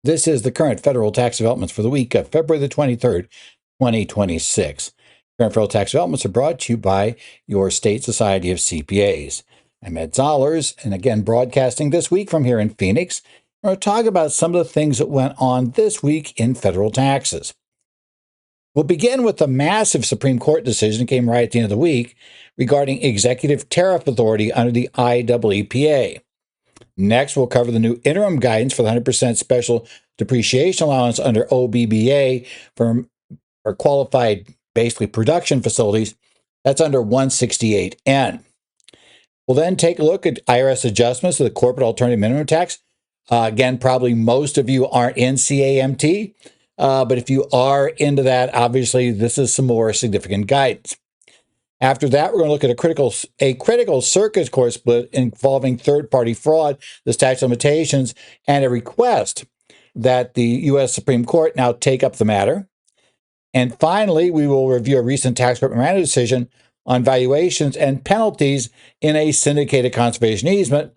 This is the current federal tax developments for the week of February the 23rd, 2026. Current federal tax developments are brought to you by your state society of CPAs. I'm Ed Zollers, and again, broadcasting this week from here in Phoenix. We're going to talk about some of the things that went on this week in federal taxes. We'll begin with the massive Supreme Court decision that came right at the end of the week regarding executive tariff authority under the IEEPA. Next, we'll cover the new interim guidance for the 100% special depreciation allowance under OBBBA for qualified, basically production facilities. That's under 168N. We'll then take a look at IRS adjustments to the corporate alternative minimum tax. Again, probably most of you aren't in CAMT, but if you are into that, obviously this is some more significant guidance. After that, we're going to look at a critical circuit court split involving third-party fraud, the statute of limitations, and a request that the U.S. Supreme Court now take up the matter. And finally, we will review a recent tax court memorandum decision on valuations and penalties in a syndicated conservation easement.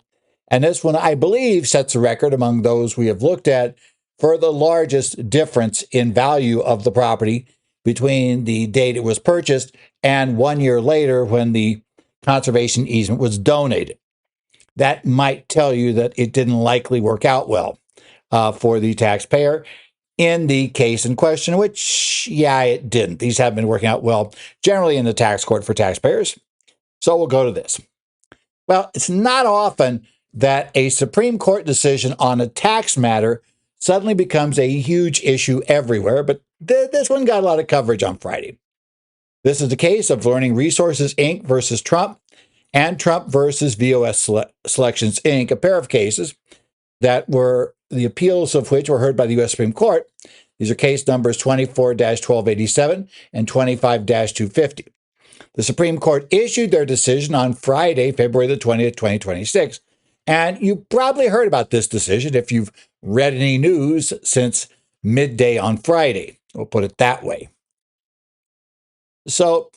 And this one, I believe, sets a record among those we have looked at for the largest difference in value of the property between the date it was purchased and 1 year later when the conservation easement was donated. That might tell you that it didn't likely work out well for the taxpayer in the case in question, which, yeah, it didn't. These have been working out well generally in the tax court for taxpayers. So we'll go to this. Well, it's not often that a Supreme Court decision on a tax matter suddenly becomes a huge issue everywhere, but this one got a lot of coverage on Friday. This is the case of Learning Resources, Inc. versus Trump and Trump versus VOS Selections, Inc., a pair of cases that were the appeals of which were heard by the U.S. Supreme Court. These are case numbers 24-1287 and 25-250. The Supreme Court issued their decision on Friday, February the 20th, 2026. And you probably heard about this decision if you've read any news since midday on Friday. We'll put it that way. So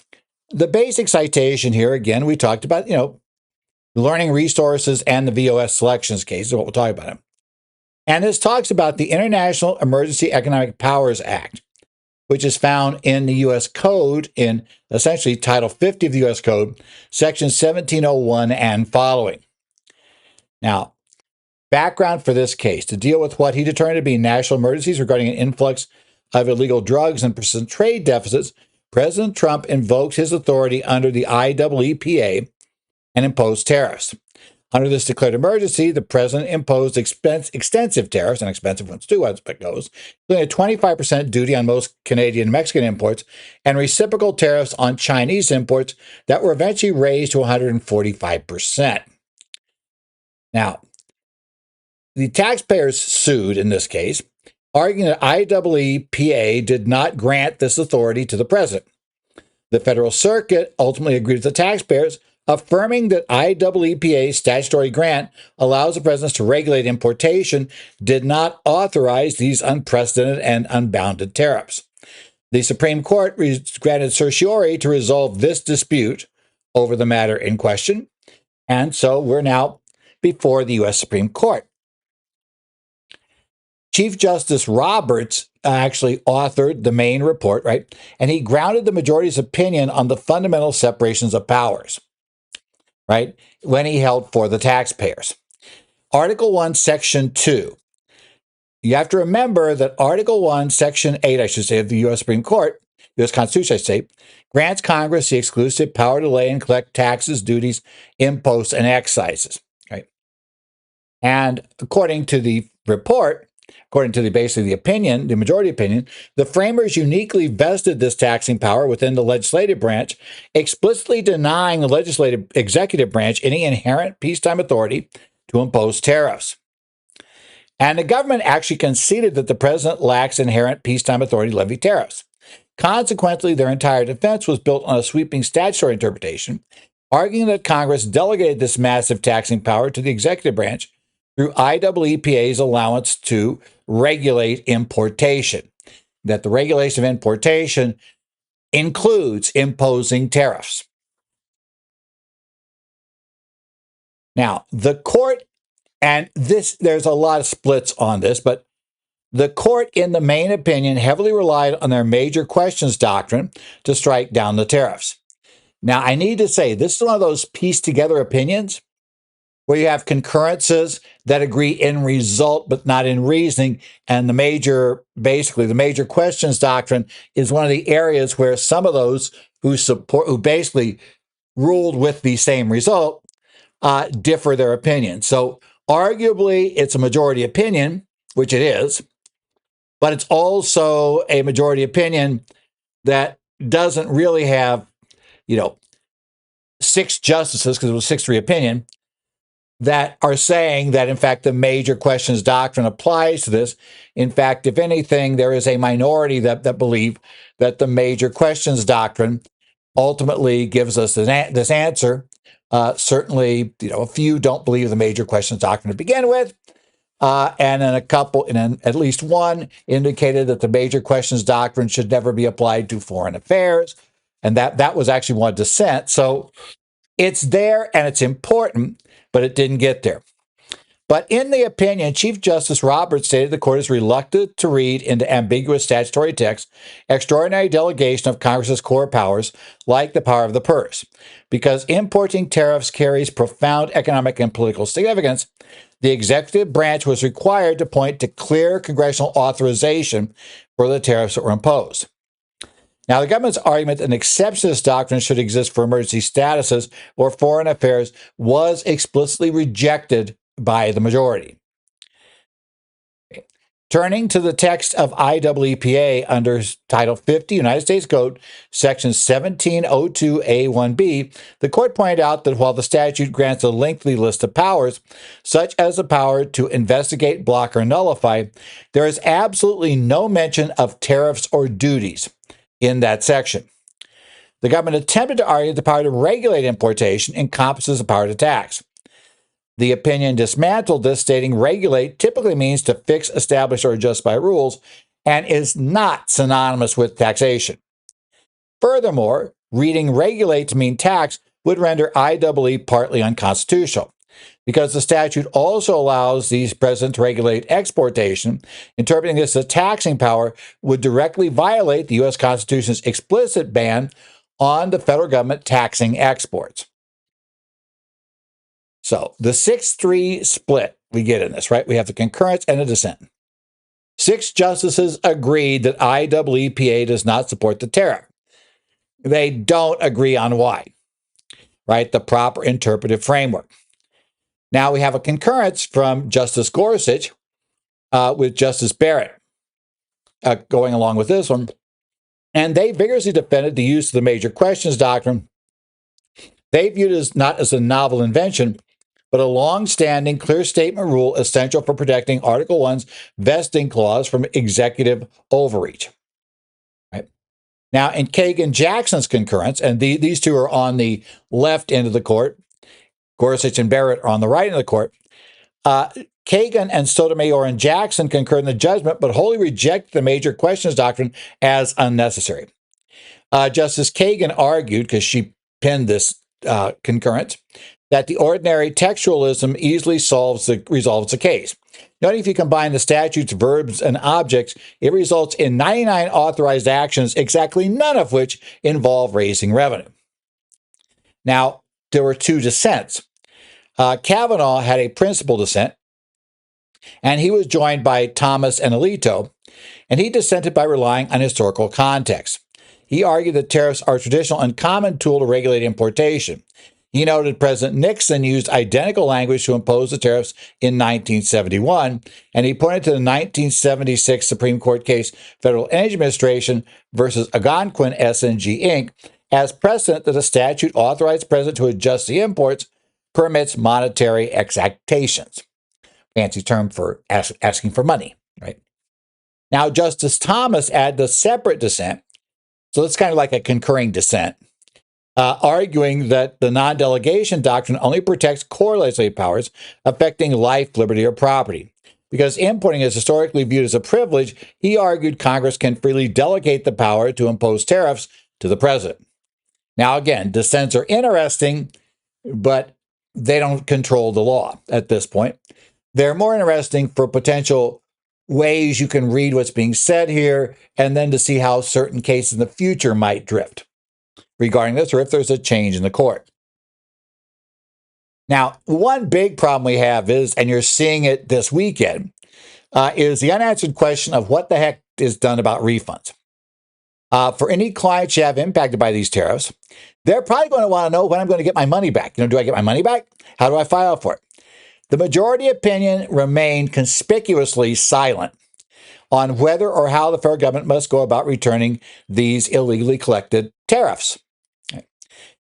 the basic citation here, again, we talked about, Learning Resources and the VOS Selections case is what we'll talk about. And this talks about the International Emergency Economic Powers Act, which is found in the U.S. Code in essentially Title 50 of the U.S. Code, Section 1701 and following. Now, background for this case: to deal with what he determined to be national emergencies regarding an influx of illegal drugs and persistent trade deficits, President Trump invoked his authority under the IEEPA and imposed tariffs. Under this declared emergency, the president imposed extensive tariffs, and expensive ones too, as it goes, including a 25% duty on most Canadian and Mexican imports and reciprocal tariffs on Chinese imports that were eventually raised to 145%. Now, the taxpayers sued in this case, arguing that IEEPA did not grant this authority to the president. The Federal Circuit ultimately agreed with the taxpayers, affirming that IEEPA's statutory grant allows the president to regulate importation, did not authorize these unprecedented and unbounded tariffs. The Supreme Court granted certiorari to resolve this dispute over the matter in question, and so we're now before the U.S. Supreme Court. Chief Justice Roberts actually authored the main report, right? And he grounded the majority's opinion on the fundamental separations of powers, right, when he held for the taxpayers. Article 1, Section 2. You have to remember that Article 1, Section 8, I should say, of the U.S. Supreme Court, U.S. Constitution, I say, grants Congress the exclusive power to lay and collect taxes, duties, imposts, and excises, right? And according to the report, according to basically the opinion, the majority opinion, the framers uniquely vested this taxing power within the legislative branch, explicitly denying the executive branch any inherent peacetime authority to impose tariffs. And the government actually conceded that the president lacks inherent peacetime authority to levy tariffs. Consequently, their entire defense was built on a sweeping statutory interpretation, arguing that Congress delegated this massive taxing power to the executive branch through IEEPA's allowance to regulate importation, that the regulation of importation includes imposing tariffs. Now, the court, and there's a lot of splits on this, but The court, in the main opinion, heavily relied on their major questions doctrine to strike down the tariffs. Now, I need to say, this is one of those pieced together opinions where you have concurrences that agree in result but not in reasoning. And the major questions doctrine is one of the areas where some of those who basically ruled with the same result differ their opinion. So arguably, it's a majority opinion, which it is, but it's also a majority opinion that doesn't really have, 6 justices, because it was 6-3 opinion, that are saying that, in fact, the major questions doctrine applies to this. In fact, if anything, there is a minority that believe that the major questions doctrine ultimately gives us this answer. Certainly, a few don't believe the major questions doctrine to begin with. And then at least one indicated that the major questions doctrine should never be applied to foreign affairs. And that was actually one dissent. So it's there and it's important, but it didn't get there. But in the opinion, Chief Justice Roberts stated the court is reluctant to read into ambiguous statutory text extraordinary delegation of Congress's core powers, like the power of the purse. Because importing tariffs carries profound economic and political significance, the executive branch was required to point to clear congressional authorization for the tariffs that were imposed. Now, the government's argument that an exception to this doctrine should exist for emergency statuses or foreign affairs was explicitly rejected by the majority. Turning to the text of IEEPA under Title 50, United States Code, Section 1702A1B, the court pointed out that while the statute grants a lengthy list of powers, such as the power to investigate, block, or nullify, there is absolutely no mention of tariffs or duties in that section. The government attempted to argue that the power to regulate importation encompasses the power to tax. The opinion dismantled this, stating regulate typically means to fix, establish, or adjust by rules, and is not synonymous with taxation. Furthermore, reading regulate to mean tax would render IEEPA partly unconstitutional, because the statute also allows the president to regulate exportation. Interpreting this as taxing power would directly violate the U.S. Constitution's explicit ban on the federal government taxing exports. So the 6-3 split we get in this, right? We have the concurrence and a dissent. 6 justices agreed that IEEPA does not support the tariff. They don't agree on why, right? The proper interpretive framework. Now we have a concurrence from Justice Gorsuch with Justice Barrett going along with this one. And they vigorously defended the use of the major questions doctrine. They viewed it as not as a novel invention, but a long-standing clear statement rule essential for protecting Article 1's vesting clause from executive overreach. Right? Now, in Kagan-Jackson's concurrence, and these two are on the left end of the court, Gorsuch and Barrett are on the right end of the court, Kagan and Sotomayor and Jackson concurred in the judgment, but wholly rejected the major questions doctrine as unnecessary. Justice Kagan argued, because she penned this concurrence, that the ordinary textualism easily resolves the case. Noting if you combine the statute's verbs and objects, it results in 99 authorized actions, exactly none of which involve raising revenue. Now, there were 2 dissents. Kavanaugh had a principal dissent, and he was joined by Thomas and Alito, and he dissented by relying on historical context. He argued that tariffs are a traditional and common tool to regulate importation. He noted President Nixon used identical language to impose the tariffs in 1971, and he pointed to the 1976 Supreme Court case Federal Energy Administration versus Algonquin S&G Inc. as precedent that a statute authorized the president to adjust the imports permits monetary exactions. Fancy term for asking for money, right? Now, Justice Thomas added a separate dissent, so it's kind of like a concurring dissent, arguing that the non-delegation doctrine only protects core legislative powers affecting life, liberty, or property. Because importing is historically viewed as a privilege, he argued Congress can freely delegate the power to impose tariffs to the president. Now, again, dissents are interesting, but they don't control the law at this point. They're more interesting for potential ways you can read what's being said here, and then to see how certain cases in the future might drift regarding this, or if there's a change in the court. Now, one big problem we have is, and you're seeing it this weekend, is the unanswered question of what the heck is done about refunds. For any clients you have impacted by these tariffs, they're probably going to want to know when I'm going to get my money back. Do I get my money back? How do I file for it? The majority opinion remained conspicuously silent on whether or how the federal government must go about returning these illegally collected tariffs.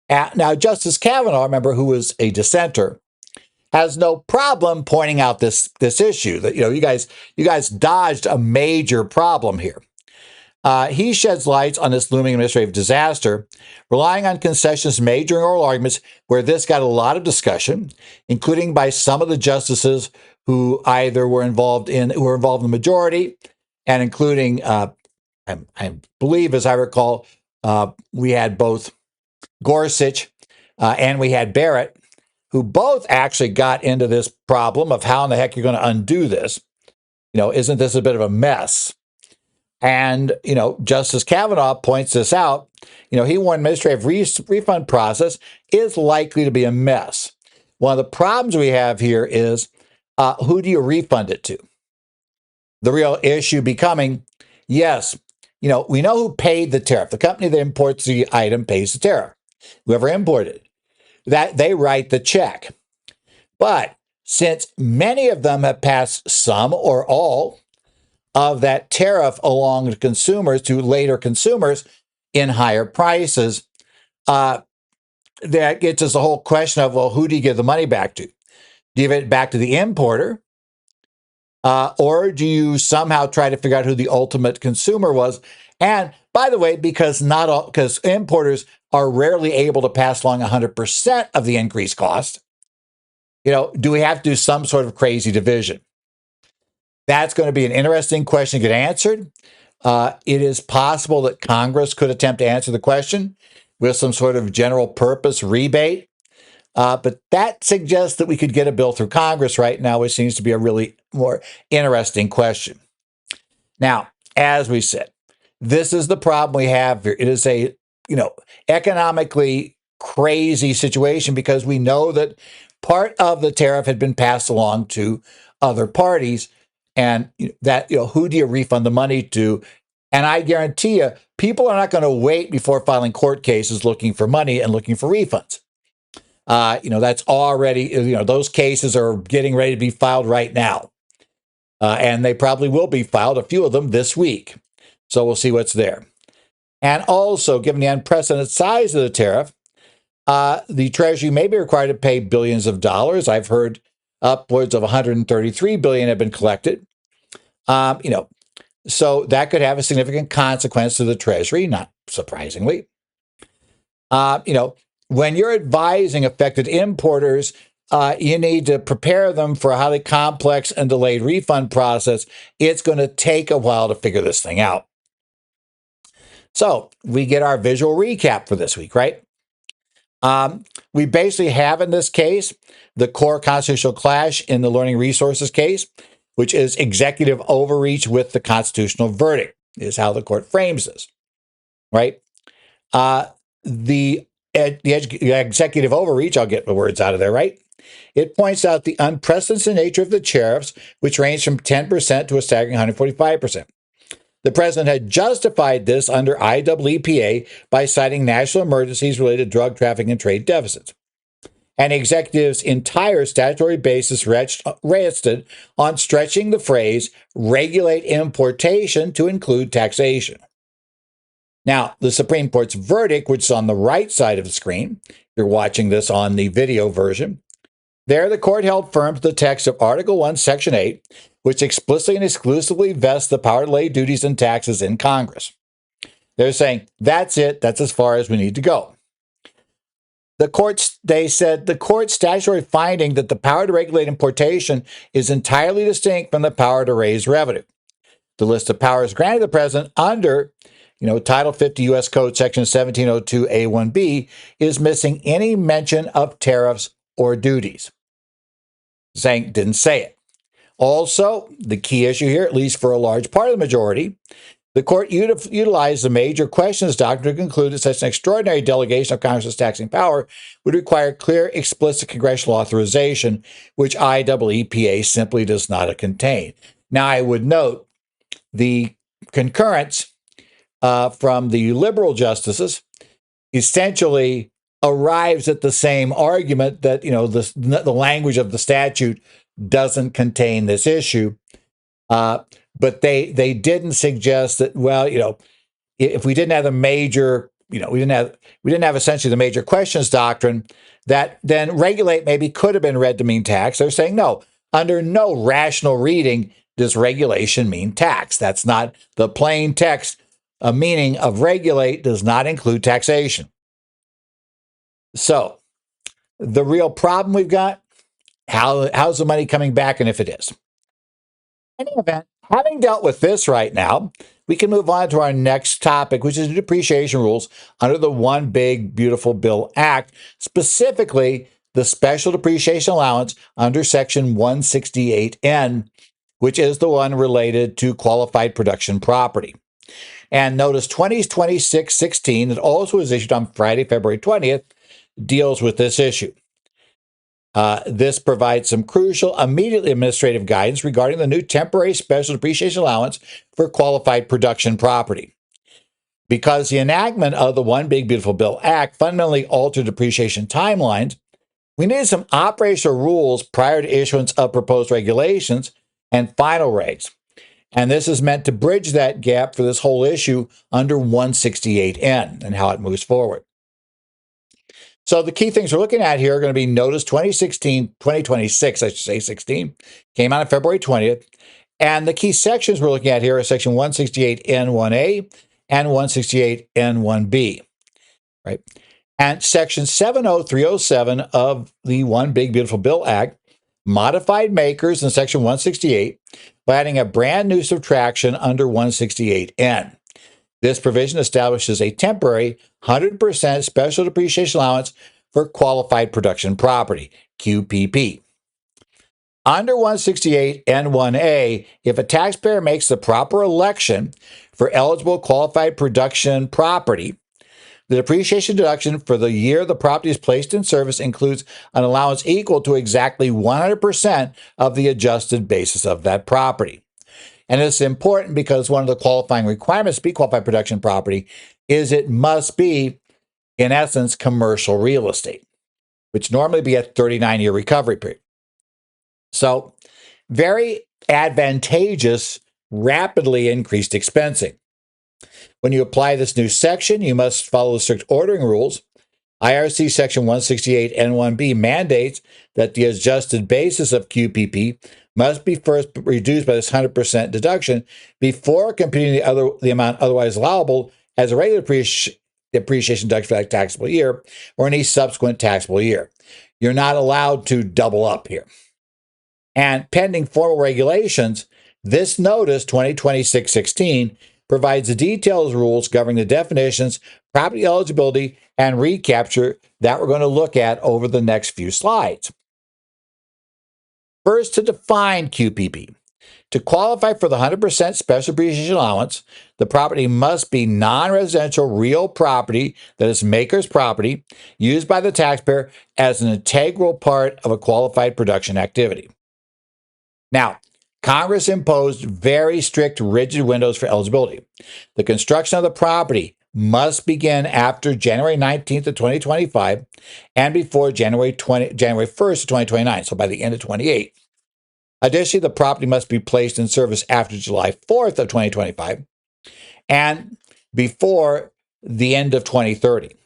Now, Justice Kavanaugh, remember, who was a dissenter, has no problem pointing out this issue that you guys dodged a major problem here. He sheds lights on this looming administrative disaster, relying on concessions made during oral arguments where this got a lot of discussion, including by some of the justices who either were involved in the majority, and including, I believe, as I recall, we had both Gorsuch and we had Barrett, who both actually got into this problem of how in the heck you're going to undo this. Isn't this a bit of a mess? And, Justice Kavanaugh points this out. He warned administrative refund process is likely to be a mess. One of the problems we have here is who do you refund it to? The real issue becoming, yes, we know who paid the tariff. The company that imports the item pays the tariff. Whoever imported it, that they write the check. But since many of them have passed some or all of that tariff along to consumers, to later consumers in higher prices, that gets us the whole question of, well, who do you give the money back to? Do you give it back to the importer? Or do you somehow try to figure out who the ultimate consumer was? And by the way, because importers are rarely able to pass along 100% of the increased cost, do we have to do some sort of crazy division? That's going to be an interesting question to get answered. It is possible that Congress could attempt to answer the question with some sort of general purpose rebate. But that suggests that we could get a bill through Congress right now, which seems to be a really more interesting question. Now, as we said, this is the problem we have here. It is a, economically crazy situation because we know that part of the tariff had been passed along to other parties, and that, who do you refund the money to? And I guarantee you, people are not going to wait before filing court cases looking for money and looking for refunds. That's already, those cases are getting ready to be filed right now. And they probably will be filed, a few of them this week. So we'll see what's there. And also, given the unprecedented size of the tariff, the Treasury may be required to pay billions of dollars. I've heard upwards of $133 billion have been collected. So that could have a significant consequence to the Treasury, not surprisingly. When you're advising affected importers, you need to prepare them for a highly complex and delayed refund process. It's going to take a while to figure this thing out. So we get our visual recap for this week, right? We basically have in this case the core constitutional clash in the learning resources case, which is executive overreach with the constitutional verdict, is how the court frames this, right? The executive overreach, I'll get the words out of there, right? It points out the unprecedented nature of the tariffs, which range from 10% to a staggering 145%. The president had justified this under IEEPA by citing national emergencies related to drug trafficking and trade deficits. And the executive's entire statutory basis rested on stretching the phrase regulate importation to include taxation. Now, the Supreme Court's verdict, which is on the right side of the screen, you're watching this on the video version, there the court held firm to the text of Article 1, Section 8, which explicitly and exclusively vests the power to lay duties and taxes in Congress. They're saying, that's it, that's as far as we need to go. They said the court's statutory finding that the power to regulate importation is entirely distinct from the power to raise revenue. The list of powers granted the president under Title 50 U.S. Code Section 1702A1B is missing any mention of tariffs or duties. Didn't say it. Also, the key issue here, at least for a large part of the majority, the court utilized the major questions doctrine to conclude that such an extraordinary delegation of Congress's taxing power would require clear, explicit congressional authorization, which IEEPA simply does not contain. Now, I would note the concurrence from the liberal justices essentially arrives at the same argument that, the language of the statute doesn't contain this issue. But they didn't suggest that, well, if we didn't have the major, we didn't have essentially the major questions doctrine, that then regulate maybe could have been read to mean tax. They're saying no, under no rational reading does regulation mean tax. That's not the plain text. A meaning of regulate does not include taxation. So the real problem we've got, how's the money coming back, and if it is? In any event, having dealt with this right now, we can move on to our next topic, which is the depreciation rules under the One Big Beautiful Bill Act, specifically the special depreciation allowance under Section 168N, which is the one related to qualified production property. And notice 2026-16, that also was issued on Friday, February 20th, deals with this issue. This provides some crucial, immediately administrative guidance regarding the new temporary special depreciation allowance for qualified production property. Because the enactment of the One Big Beautiful Bill Act fundamentally altered depreciation timelines, we needed some operational rules prior to issuance of proposed regulations and final regs. And this is meant to bridge that gap for this whole issue under 168N and how it moves forward. So the key things we're looking at here are going to be Notice 2026, I should say 16, came out on February 20th. And the key sections we're looking at here are Section 168N1A and 168N1B, right? And Section 70307 of the One Big Beautiful Bill Act modified makers in Section 168 by adding a brand new subtraction under 168N. This provision establishes a temporary 100% special depreciation allowance for qualified production property, QPP. Under 168N1A, if a taxpayer makes the proper election for eligible qualified production property, the depreciation deduction for the year the property is placed in service includes an allowance equal to exactly 100% of the adjusted basis of that property. And it's important because one of the qualifying requirements to be qualified production property is it must be, in essence, commercial real estate, which normally be a 39-year recovery period. So very advantageous, rapidly increased expensing. When you apply this new section, you must follow the strict ordering rules. IRC Section 168N1B mandates that the adjusted basis of QPP must be first reduced by this 100% deduction before computing the amount otherwise allowable as a regular depreciation deduction for that taxable year or any subsequent taxable year. You're not allowed to double up here. And pending formal regulations, this notice, 2026-16, provides the details rules governing the definitions, property eligibility, and recapture that we're going to look at over the next few slides. First, to define QPP. To qualify for the 100% special depreciation allowance, the property must be non-residential real property, that is maker's property, used by the taxpayer as an integral part of a qualified production activity. Now, Congress imposed very strict, rigid windows for eligibility. The construction of the property must begin after January 19th of 2025 and before January 1st of 2029, so by the end of 28. Additionally, the property must be placed in service after July 4th of 2025 and before the end of 2030.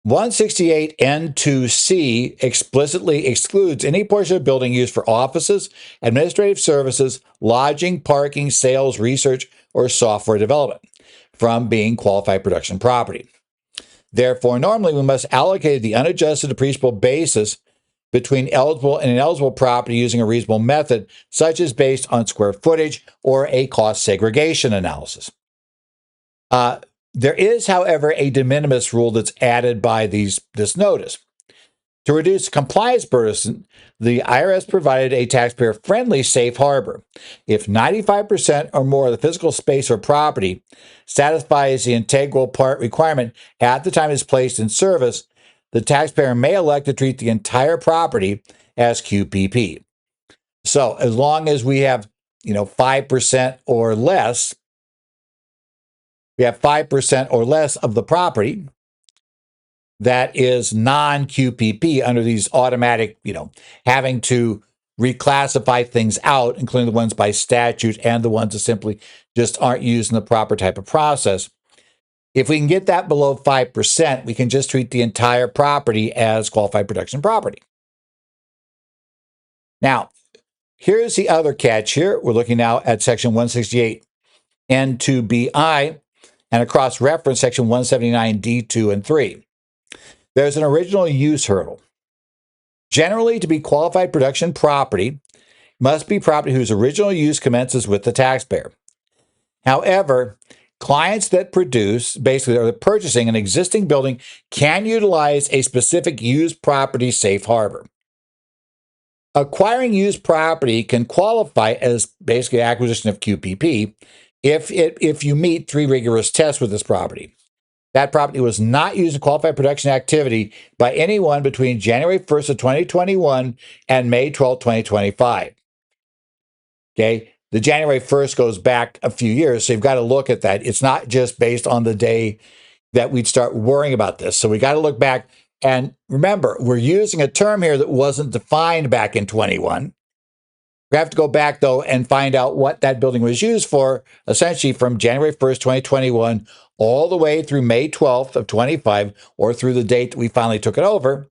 168N2C explicitly excludes any portion of building used for offices, administrative services, lodging, parking, sales, research, or software development from being qualified production property. Therefore, normally we must allocate the unadjusted depreciable basis between eligible and ineligible property using a reasonable method, such as based on square footage or a cost segregation analysis. There is, however, a de minimis rule that's added by this notice. To reduce compliance burden, the IRS provided a taxpayer-friendly safe harbor. If 95% or more of the physical space or property satisfies the integral part requirement at the time it's placed in service, the taxpayer may elect to treat the entire property as QPP. So as long as we have, 5% or less, we have 5% or less of the property that is non-QPP under these automatic, having to reclassify things out, including the ones by statute and the ones that simply just aren't used in the proper type of process. If we can get that below 5%, we can just treat the entire property as qualified production property. Now, here's the other catch here. We're looking now at Section 168 N2BI and across reference Section 179 D2 and 3. There's an original use hurdle. Generally, to be qualified production property, must be property whose original use commences with the taxpayer. However, clients that produce, basically, are purchasing an existing building can utilize a specific used property safe harbor. Acquiring used property can qualify as basically acquisition of QPP if you meet 3 rigorous tests with this property. That property was not used in qualified production activity by anyone between January 1st of 2021 and May 12, 2025. Okay, the January 1st goes back a few years, so you've got to look at that. It's not just based on the day that we'd start worrying about this. So we got to look back. And remember, we're using a term here that wasn't defined back in 21. We have to go back, though, and find out what that building was used for, essentially from January 1st, 2021, all the way through May 12th of 25, or through the date that we finally took it over,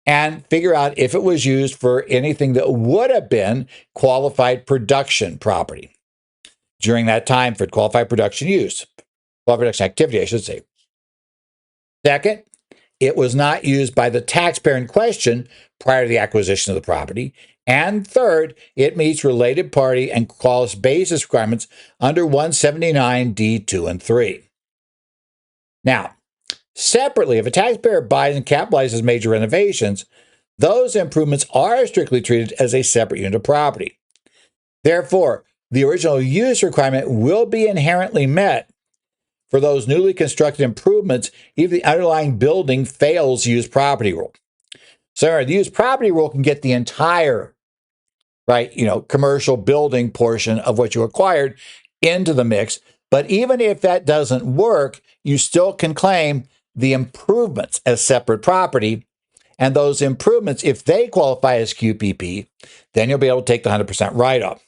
and figure out if it was used for anything that would have been qualified production property during that time for qualified production use, qualified production activity, I should say. Second, it was not used by the taxpayer in question prior to the acquisition of the property. And third, it meets related party and cost basis requirements under 179 D2 and 3. Now, separately, if a taxpayer buys and capitalizes major renovations, those improvements are strictly treated as a separate unit of property. Therefore, the original use requirement will be inherently met for those newly constructed improvements if the underlying building fails used property rule. So the used property rule can get the entire, commercial building portion of what you acquired into the mix. But even if that doesn't work, you still can claim the improvements as separate property. And those improvements, if they qualify as QPP, then you'll be able to take the 100% write-off.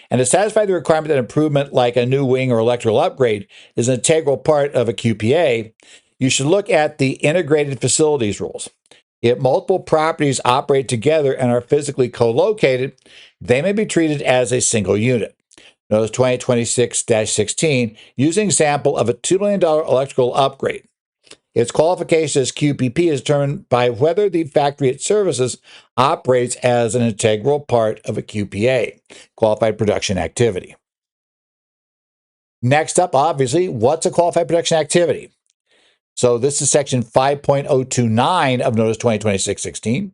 And to satisfy the requirement that improvement like a new wing or electrical upgrade is an integral part of a QPA, you should look at the integrated facilities rules. If multiple properties operate together and are physically co-located, they may be treated as a single unit. Notice 2026-16, using example of a $2 million electrical upgrade. Its qualification as QPP is determined by whether the factory it services operates as an integral part of a QPA, qualified production activity. Next up, obviously, what's a qualified production activity? So this is section 5.029 of Notice 2026-16,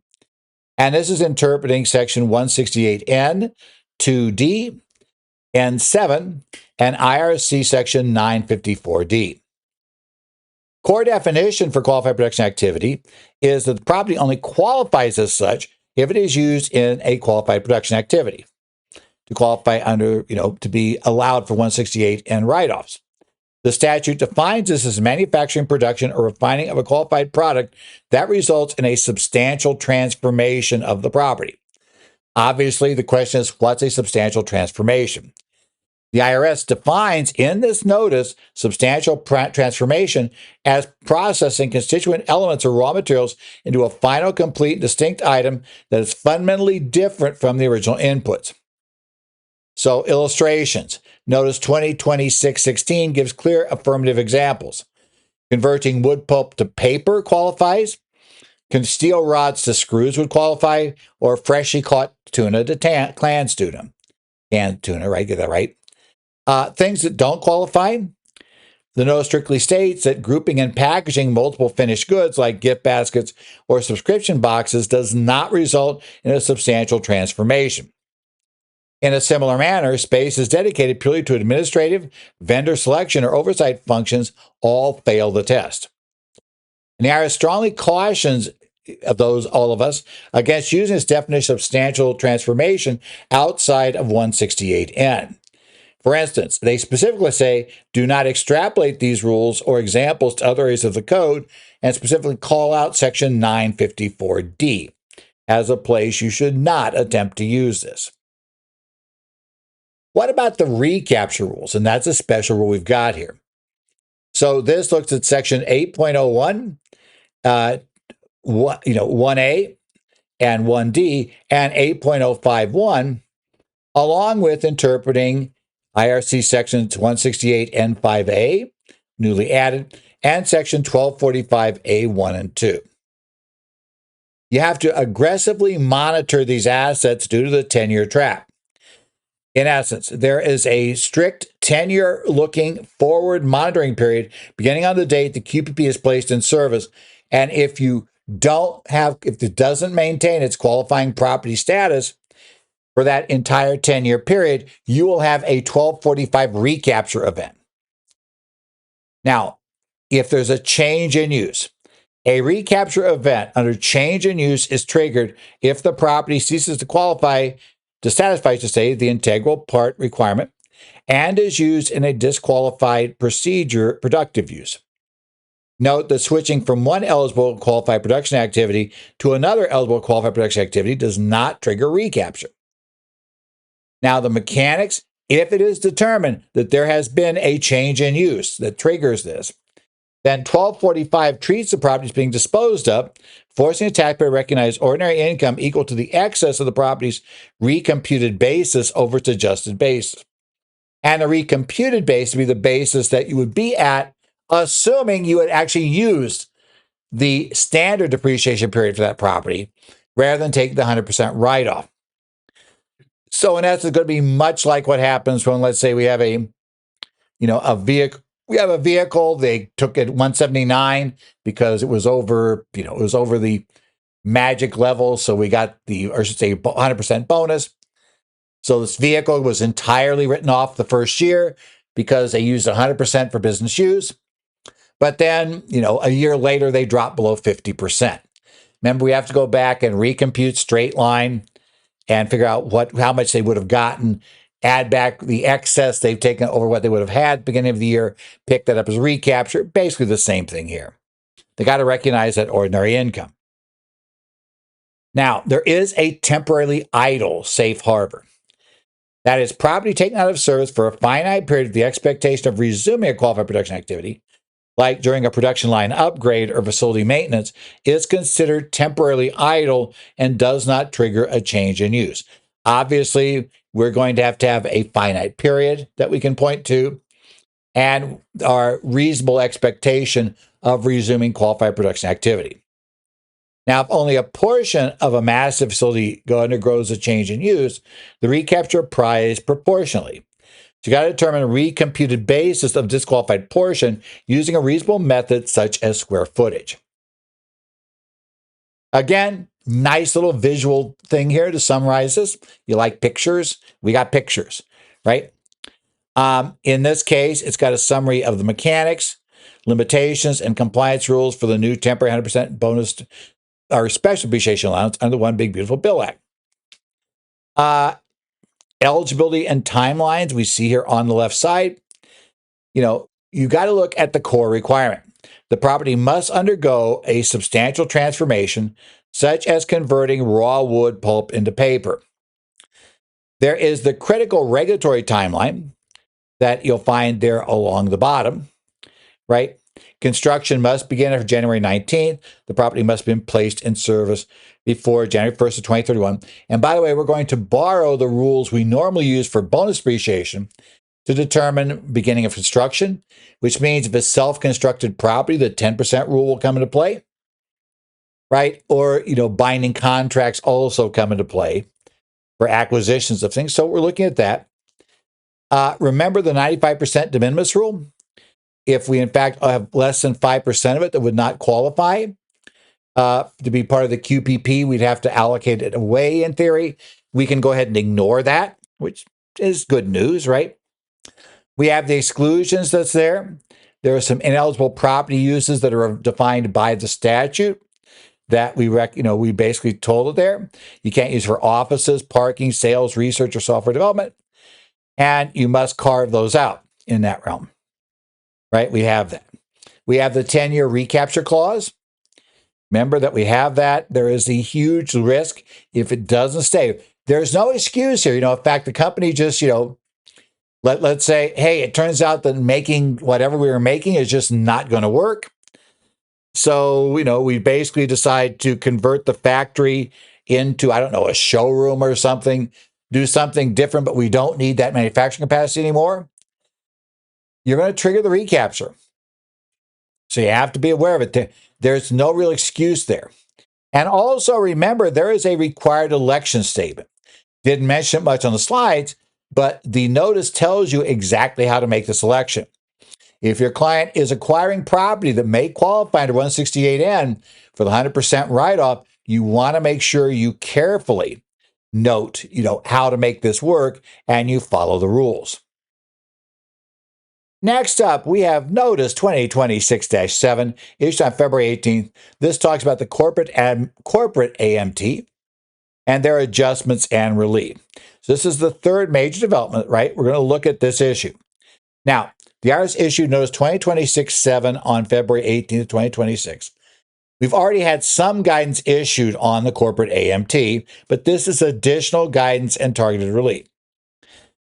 and this is interpreting section 168N, 2D, N7, and IRC section 954D. Core definition for qualified production activity is that the property only qualifies as such if it is used in a qualified production activity to qualify under, to be allowed for 168 and write-offs. The statute defines this as manufacturing, production, or refining of a qualified product that results in a substantial transformation of the property. Obviously, the question is, what's a substantial transformation? The IRS defines in this notice substantial transformation as processing constituent elements or raw materials into a final, complete, distinct item that is fundamentally different from the original inputs. So, illustrations. Notice 2026-16 gives clear affirmative examples. Converting wood pulp to paper qualifies. Steel rods to screws would qualify, or freshly caught tuna to canned tuna. Canned tuna, right? Get that right. Things that don't qualify, The note strictly states that grouping and packaging multiple finished goods like gift baskets or subscription boxes does not result in a substantial transformation. In a similar manner, space is dedicated purely to administrative, vendor selection, or oversight functions all fail the test. And the IRS strongly cautions all of us against using this definition of substantial transformation outside of 168N. For instance, they specifically say do not extrapolate these rules or examples to other areas of the code and specifically call out section 954D as a place you should not attempt to use this. What about the recapture rules? And that's a special rule we've got here. So this looks at section 8.01, 1A and 1D, and 8.051, along with interpreting IRC sections 168 and 5A, newly added, and section 1245A 1 and 2. You have to aggressively monitor these assets due to the 10-year trap. In essence, there is a strict 10-year looking forward monitoring period beginning on the date the QPP is placed in service. And if it doesn't maintain its qualifying property status for that entire 10-year period, you will have a 1245 recapture event. Now, if there's a change in use, a recapture event under change in use is triggered if the property ceases to satisfy the integral part requirement and is used in a disqualified productive use. Note that switching from one eligible qualified production activity to another eligible qualified production activity does not trigger recapture. Now, the mechanics, if it is determined that there has been a change in use that triggers this, then 1245 treats the property as being disposed of, forcing the taxpayer to recognize ordinary income equal to the excess of the property's recomputed basis over its adjusted basis. And the recomputed basis would be the basis that you would be at, assuming you had actually used the standard depreciation period for that property, rather than take the 100% write-off. So in essence, it's going to be much like what happens when, let's say, we have a vehicle. We have a vehicle. They took it 179 because it was over the magic level. So we got 100% bonus. So this vehicle was entirely written off the first year because they used 100% for business use. But then, a year later, they dropped below 50%. Remember, we have to go back and recompute straight line and figure out how much they would have gotten, add back the excess they've taken over what they would have had at the beginning of the year, pick that up as recapture. Basically the same thing here. They got to recognize that ordinary income. Now, there is a temporarily idle safe harbor. That is property taken out of service for a finite period with the expectation of resuming a qualified production activity, like during a production line upgrade or facility maintenance, is considered temporarily idle and does not trigger a change in use. Obviously, we're going to have a finite period that we can point to and our reasonable expectation of resuming qualified production activity. Now, if only a portion of a massive facility undergoes a change in use, the recapture applies proportionally. So you got to determine a recomputed basis of disqualified portion using a reasonable method such as square footage. Again, nice little visual thing here to summarize this. You like pictures? We got pictures, right? In this case, it's got a summary of the mechanics, limitations, and compliance rules for the new temporary 100% bonus or special depreciation allowance under the One Big Beautiful Bill Act. Eligibility and timelines we see here on the left side. You got to look at the core requirement. The property must undergo a substantial transformation, such as converting raw wood pulp into paper. There is the critical regulatory timeline that you'll find there along the bottom, right? Construction must begin on January 19th. The property must have been placed in service before January 1st of 2031. And by the way, we're going to borrow the rules we normally use for bonus depreciation to determine beginning of construction, which means if it's self-constructed property, the 10% rule will come into play, right? Or, binding contracts also come into play for acquisitions of things. So we're looking at that. Remember the 95% de minimis rule? If we, in fact, have less than 5% of it that would not qualify to be part of the QPP, we'd have to allocate it away in theory. We can go ahead and ignore that, which is good news, right? We have the exclusions that's there. There are some ineligible property uses that are defined by the statute that we basically told it there. You can't use for offices, parking, sales, research, or software development. And you must carve those out in that realm, right? We have that. We have the 10-year recapture clause. Remember that we have that. There is a huge risk if it doesn't stay. There's no excuse here. In fact, the company just, let's say, hey, it turns out that making whatever we were making is just not going to work. So, we basically decide to convert the factory into, I don't know, a showroom or something, do something different, but we don't need that manufacturing capacity anymore. You're going to trigger the recapture. So you have to be aware of it. There's no real excuse there. And also remember, there is a required election statement. Didn't mention it much on the slides, but the notice tells you exactly how to make this election. If your client is acquiring property that may qualify under 168N for the 100% write-off, you want to make sure you carefully note, how to make this work and you follow the rules. Next up, we have Notice 2026-7, issued on February 18th. This talks about the corporate AMT and their adjustments and relief. So this is the third major development, right? We're going to look at this issue. Now, the IRS issued Notice 2026-7 on February 18th, 2026. We've already had some guidance issued on the corporate AMT, but this is additional guidance and targeted relief.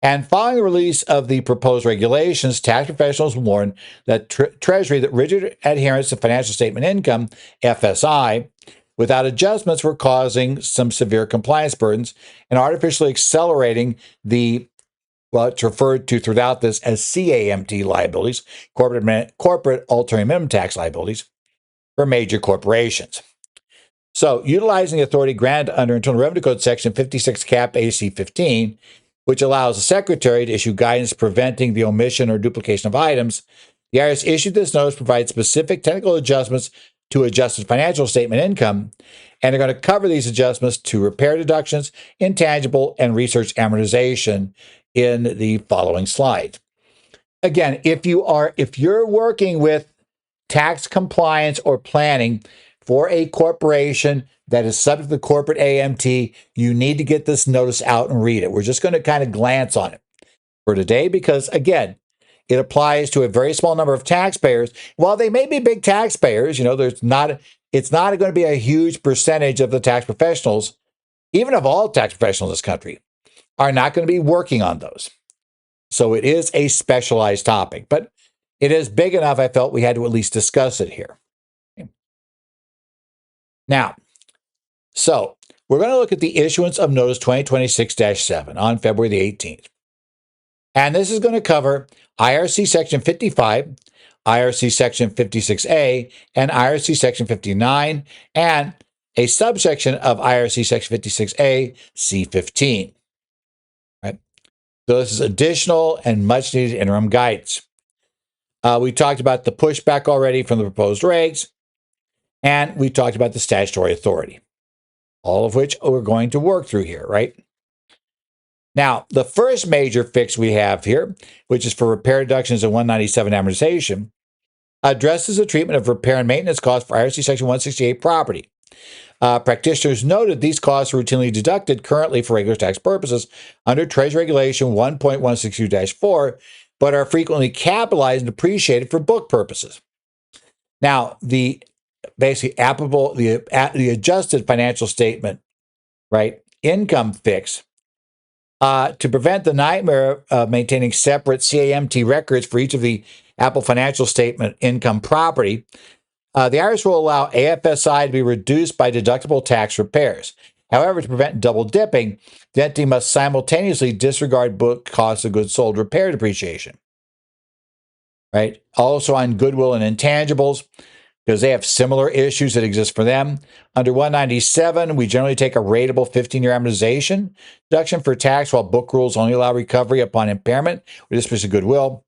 And following the release of the proposed regulations, tax professionals warned that Treasury that rigid adherence to financial statement income, FSI, without adjustments were causing some severe compliance burdens and artificially accelerating it's referred to throughout this as CAMT liabilities, corporate alternate minimum tax liabilities for major corporations. So, utilizing the authority granted under Internal Revenue Code Section 56 Cap AC 15, which allows the Secretary to issue guidance preventing the omission or duplication of items, the IRS issued this notice provides specific technical adjustments to adjusted financial statement income, and they're going to cover these adjustments to repair deductions, intangible, and research amortization in the following slide. Again, if you're working with tax compliance or planning for a corporation that is subject to the corporate AMT, you need to get this notice out and read it. We're just going to kind of glance on it for today because, again, it applies to a very small number of taxpayers. While they may be big taxpayers, it's not going to be a huge percentage of the tax professionals, even of all tax professionals in this country, are not going to be working on those. So it is a specialized topic, but it is big enough I felt we had to at least discuss it here. Now, so we're going to look at the issuance of Notice 2026-7 on February the 18th. And this is going to cover IRC Section 55, IRC Section 56A, and IRC Section 59, and a subsection of IRC Section 56A, C15. Right? So this is additional and much needed interim guidance. We talked about the pushback already from the proposed regs, and we talked about the statutory authority, all of which we're going to work through here, right? Now, the first major fix we have here, which is for repair deductions and 197 amortization, addresses the treatment of repair and maintenance costs for IRC Section 168 property. Practitioners noted these costs are routinely deducted currently for regular tax purposes under Treasury Regulation 1.162-4, but are frequently capitalized and depreciated for book purposes. Now, the basically applicable, the adjusted financial statement, right, income fix, to prevent the nightmare of maintaining separate CAMT records for each of the Apple financial statement income property, the IRS will allow AFSI to be reduced by deductible tax repairs. However, to prevent double dipping, the entity must simultaneously disregard book cost of goods sold repair depreciation. Right? Also on goodwill and intangibles, because they have similar issues that exist for them. Under 197, we generally take a rateable 15-year amortization deduction for tax, while book rules only allow recovery upon impairment or disposition of goodwill.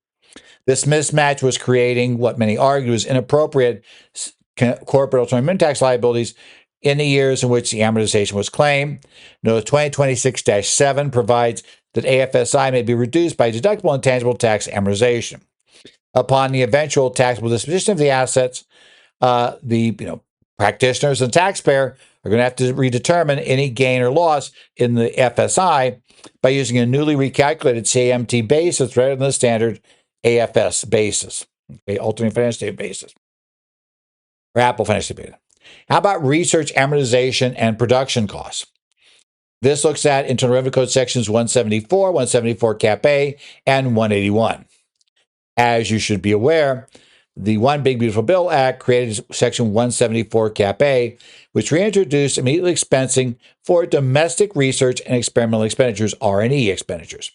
This mismatch was creating what many argue is inappropriate corporate alternative tax liabilities in the years in which the amortization was claimed. Notice 2026-7 provides that AFSI may be reduced by deductible intangible tax amortization. Upon the eventual taxable disposition of the assets, the practitioners and taxpayer are going to have to redetermine any gain or loss in the FSI by using a newly recalculated CAMT basis rather than the standard AFS basis, okay, alternate financial statement basis, or Apple financial statement. How about research, amortization, and production costs? This looks at Internal Revenue Code sections 174, 174 Cap A, and 181. As you should be aware, the One Big Beautiful Bill Act created Section 174 Cap A, which reintroduced immediately expensing for domestic research and experimental expenditures, R&E expenditures.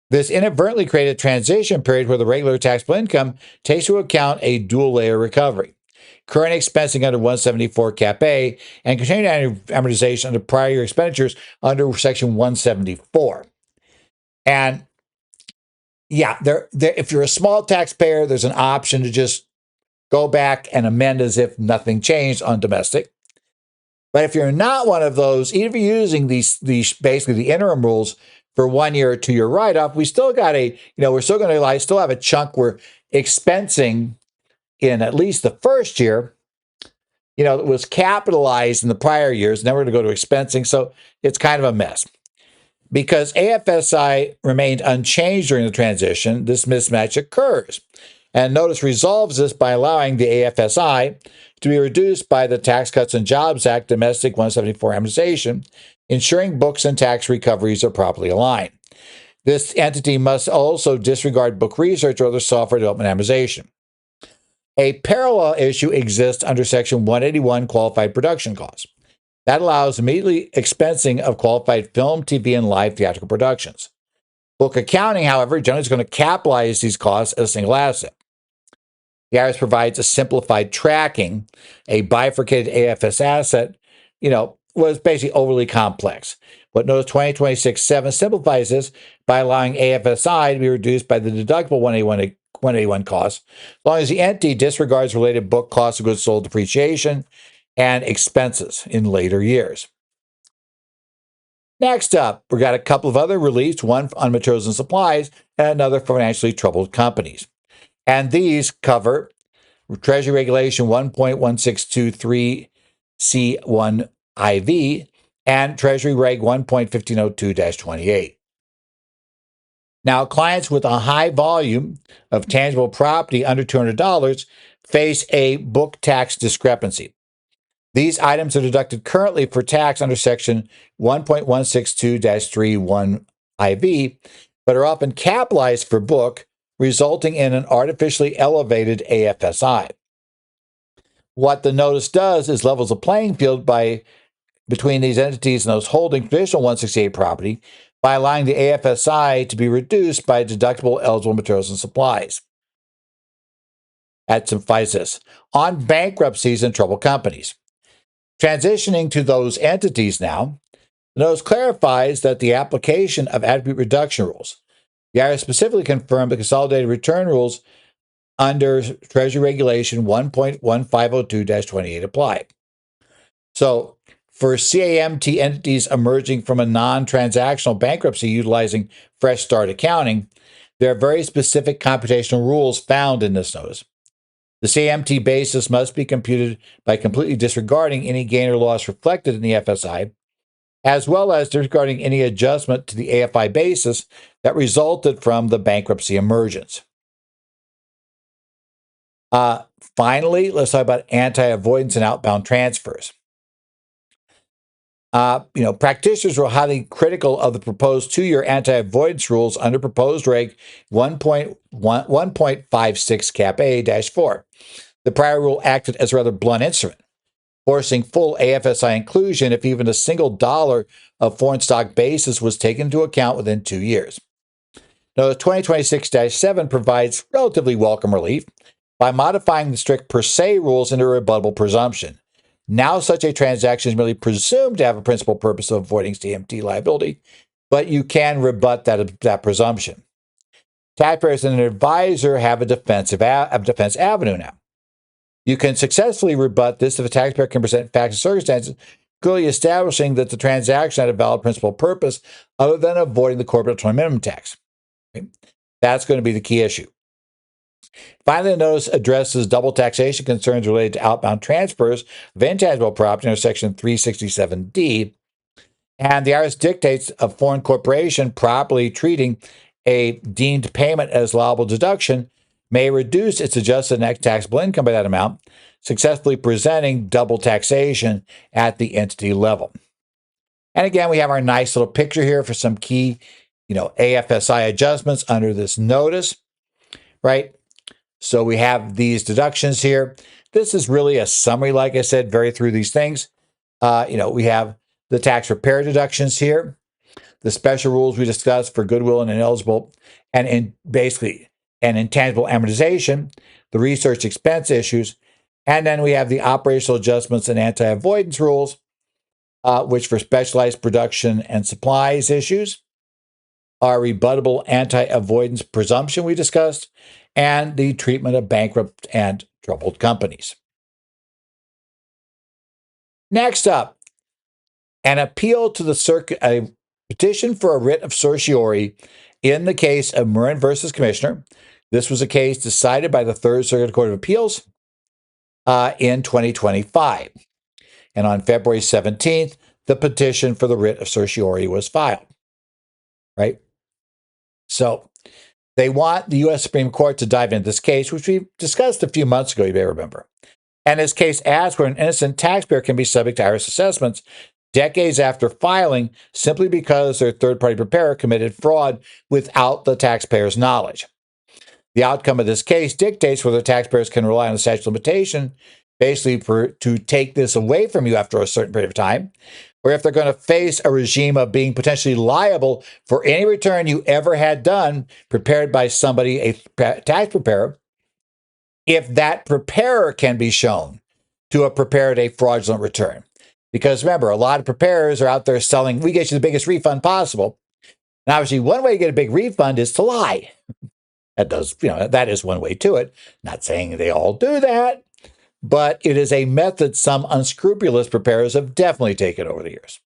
This inadvertently created a transition period where the regular taxable income takes into account a dual layer recovery. Current expensing under 174 Cap A and continuing amortization under prior year expenditures under Section 174. And yeah, if you're a small taxpayer, there's an option to just go back and amend as if nothing changed on domestic. But if you're not one of those, even if you're using these basically the interim rules for 1 year or 2 year write-off, we still got we're still going to still have a chunk we're expensing in at least the first year. It was capitalized in the prior years. And then we're going to go to expensing. So it's kind of a mess. Because AFSI remained unchanged during the transition, this mismatch occurs. And notice resolves this by allowing the AFSI to be reduced by the Tax Cuts and Jobs Act Domestic 174 amortization, ensuring books and tax recoveries are properly aligned. This entity must also disregard book research or other software development amortization. A parallel issue exists under Section 181 Qualified Production Costs. That allows immediately expensing of qualified film, TV, and live theatrical productions. Book accounting, however, generally is going to capitalize these costs as a single asset. The IRS provides a simplified tracking. A bifurcated AFS asset, was basically overly complex. But notice 2026-7 simplifies this by allowing AFSI to be reduced by the deductible 181 costs, as long as the entity disregards related book cost of goods sold, depreciation, and expenses in later years. Next up, we've got a couple of other reliefs, one on materials and supplies, and another for financially troubled companies. And these cover Treasury Regulation 1.1623C1IV and Treasury Reg 1.1502-28. Now, clients with a high volume of tangible property under $200 face a book tax discrepancy. These items are deducted currently for tax under Section 1.162-31IV, but are often capitalized for book, resulting in an artificially elevated AFSI. What the notice does is levels the playing field between these entities and those holding traditional 168 property by allowing the AFSI to be reduced by deductible eligible materials and supplies. That simplifies this. On bankruptcies and troubled companies. Transitioning to those entities now, the notice clarifies that the application of attribute reduction rules. The IRS specifically confirmed the consolidated return rules under Treasury Regulation 1.1502-28 apply. So, for CAMT entities emerging from a non-transactional bankruptcy utilizing fresh start accounting, there are very specific computational rules found in this notice. The CAMT basis must be computed by completely disregarding any gain or loss reflected in the FSI, as well as disregarding any adjustment to the AFI basis that resulted from the bankruptcy emergence. Finally, let's talk about anti-avoidance and outbound transfers. Practitioners were highly critical of the proposed 2-year anti-avoidance rules under proposed Reg 1.56 Cap A-4. The prior rule acted as a rather blunt instrument, forcing full AFSI inclusion if even a single dollar of foreign stock basis was taken into account within 2 years. Now, the 2026-7 provides relatively welcome relief by modifying the strict per se rules into a rebuttable presumption. Now, such a transaction is merely presumed to have a principal purpose of avoiding CAMT liability, but you can rebut that presumption. taxpayers and an advisor have a defense avenue now. You can successfully rebut this if a taxpayer can present facts and circumstances clearly establishing that the transaction had a valid principal purpose other than avoiding the corporate minimum tax. Okay? That's going to be the key issue. Finally, the notice addresses double taxation concerns related to outbound transfers of intangible property under Section 367D. And the IRS dictates a foreign corporation properly treating a deemed payment as allowable deduction may reduce its adjusted net taxable income by that amount, successfully presenting double taxation at the entity level. And again, we have our nice little picture here for some key, AFSI adjustments under this notice, right? So we have these deductions here. This is really a summary, like I said, very through these things. We have the tax repair deductions here, the special rules we discussed for goodwill and ineligible, and basically an intangible amortization, the research expense issues, and then we have the operational adjustments and anti-avoidance rules, which for specialized production and supplies issues, our rebuttable anti-avoidance presumption we discussed, and the treatment of bankrupt and troubled companies. Next up, an appeal to the circuit, a petition for a writ of certiorari in the case of Murrin versus Commissioner. This was a case decided by the Third Circuit Court of Appeals in 2025. And on February 17th, the petition for the writ of certiorari was filed, right? So they want the U.S. Supreme Court to dive into this case, which we discussed a few months ago, you may remember. And this case asks where an innocent taxpayer can be subject to IRS assessments decades after filing simply because their third-party preparer committed fraud without the taxpayer's knowledge. The outcome of this case dictates whether taxpayers can rely on the statute of limitation, basically to take this away from you after a certain period of time, or if they're going to face a regime of being potentially liable for any return you ever had done prepared by somebody, a tax preparer, if that preparer can be shown to have prepared a fraudulent return. Because remember, a lot of preparers are out there selling, we get you the biggest refund possible. And obviously, one way to get a big refund is to lie. That is one way to it. Not saying they all do that, but it is a method some unscrupulous preparers have definitely taken over the years.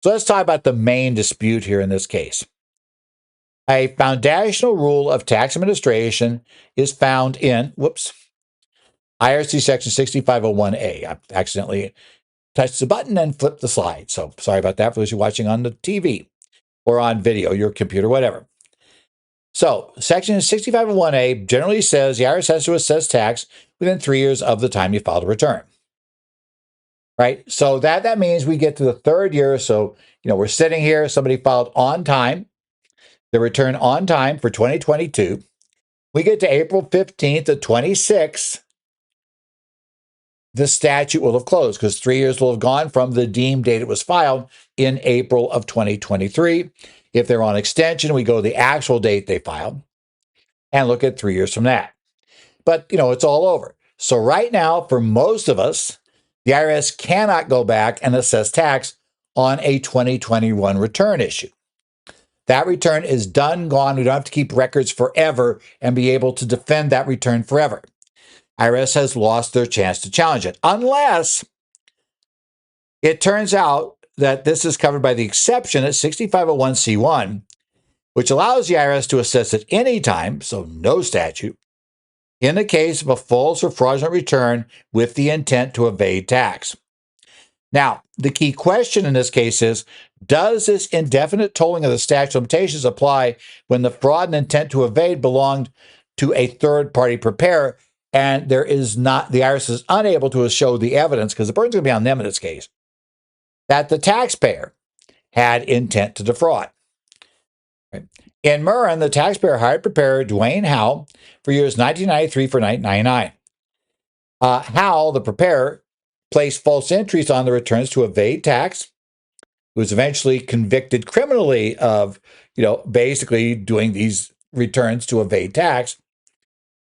So let's talk about the main dispute here in this case. A foundational rule of tax administration is found in, IRC section 6501A. I accidentally touched the button and flipped the slide. So sorry about that for those who are watching on the TV or on video, your computer, whatever. So section 6501A generally says the IRS has to assess tax within 3 years of the time you filed a return. Right? So that means we get to the third year. So, we're sitting here, somebody filed on time, the return on time for 2022. We get to April 15th of 26. The statute will have closed because 3 years will have gone from the deemed date it was filed in April of 2023. If they're on extension, we go to the actual date they filed and look at 3 years from that. But, it's all over. So right now, for most of us, the IRS cannot go back and assess tax on a 2021 return issue. That return is done, gone. We don't have to keep records forever and be able to defend that return forever. IRS has lost their chance to challenge it, unless it turns out that this is covered by the exception at 6501C1, which allows the IRS to assess at any time, so no statute, in the case of a false or fraudulent return with the intent to evade tax. Now, the key question in this case is, does this indefinite tolling of the statute of limitations apply when the fraud and intent to evade belonged to a third-party preparer and the IRS is unable to show the evidence, because the burden's going to be on them in this case, that the taxpayer had intent to defraud? Right. In Murrin, the taxpayer hired preparer Dwayne Howell for years 1993 for 1999. Howell, the preparer, placed false entries on the returns to evade tax. He was eventually convicted criminally of, basically doing these returns to evade tax.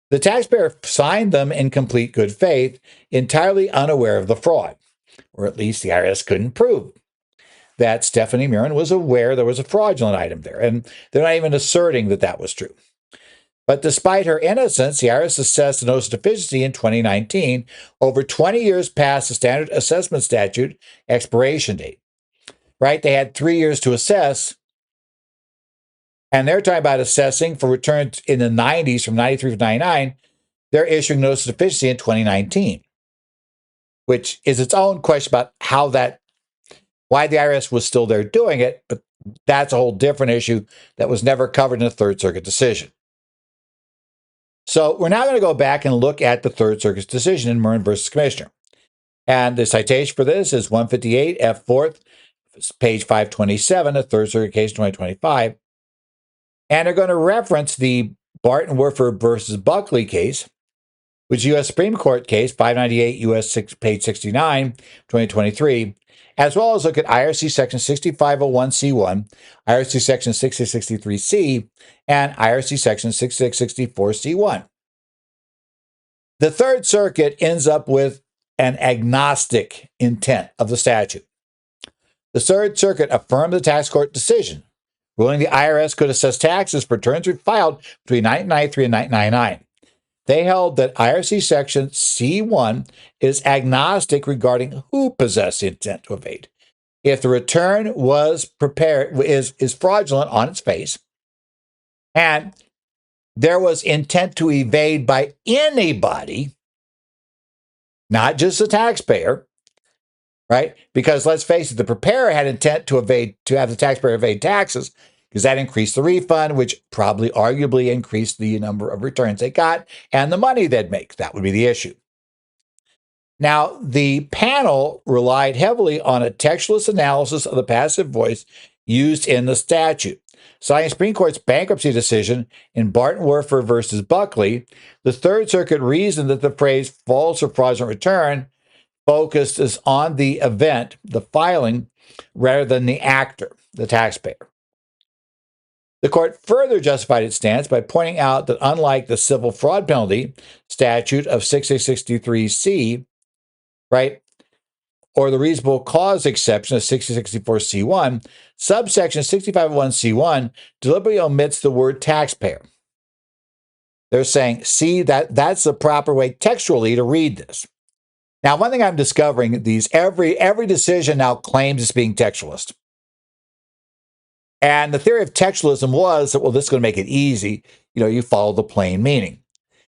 The taxpayer signed them in complete good faith, entirely unaware of the fraud, or at least the IRS couldn't prove that Stephanie Mirren was aware there was a fraudulent item there, and they're not even asserting that that was true. But despite her innocence, the IRS assessed a notice of deficiency in 2019, over 20 years past the standard assessment statute expiration date. Right? They had 3 years to assess, and they're talking about assessing for returns in the 90s from 93 to 99. They're issuing notice of deficiency in 2019, which is its own question about why the IRS was still there doing it, but that's a whole different issue that was never covered in a Third Circuit decision. So we're now going to go back and look at the Third Circuit's decision in Mirren versus Commissioner. And the citation for this is 158 F. 4th, page 527, a Third Circuit case 2025. And they're going to reference the Barton Werfer versus Buckley case, which is U.S. Supreme Court case 598 U.S. page 69, 2023, as well as look at IRC section 6501C1, IRC section 6663C, and IRC section 6664C1. The Third Circuit ends up with an agnostic intent of the statute. The Third Circuit affirmed the tax court decision, ruling the IRS could assess taxes for returns filed between 1993 and 1999. They held that IRC section C1 is agnostic regarding who possessed the intent to evade. If the return was prepared is fraudulent on its face, and there was intent to evade by anybody, not just the taxpayer, right? Because let's face it, the preparer had intent to have the taxpayer evade taxes, because that increased the refund, which probably arguably increased the number of returns they got and the money they'd make. That would be the issue. Now, the panel relied heavily on a textualist analysis of the passive voice used in the statute. Citing Supreme Court's bankruptcy decision in Barton Werfer versus Buckley, the Third Circuit reasoned that the phrase false or fraudulent return focused is on the event, the filing, rather than the actor, the taxpayer. The court further justified its stance by pointing out that unlike the civil fraud penalty statute of 6663C, right, or the reasonable cause exception of 6664C1, subsection 6501C1 deliberately omits the word taxpayer. They're saying, see, that's the proper way textually to read this. Now, one thing I'm discovering, every decision now claims it's being textualist. And the theory of textualism was that, well, this is going to make it easy. You follow the plain meaning.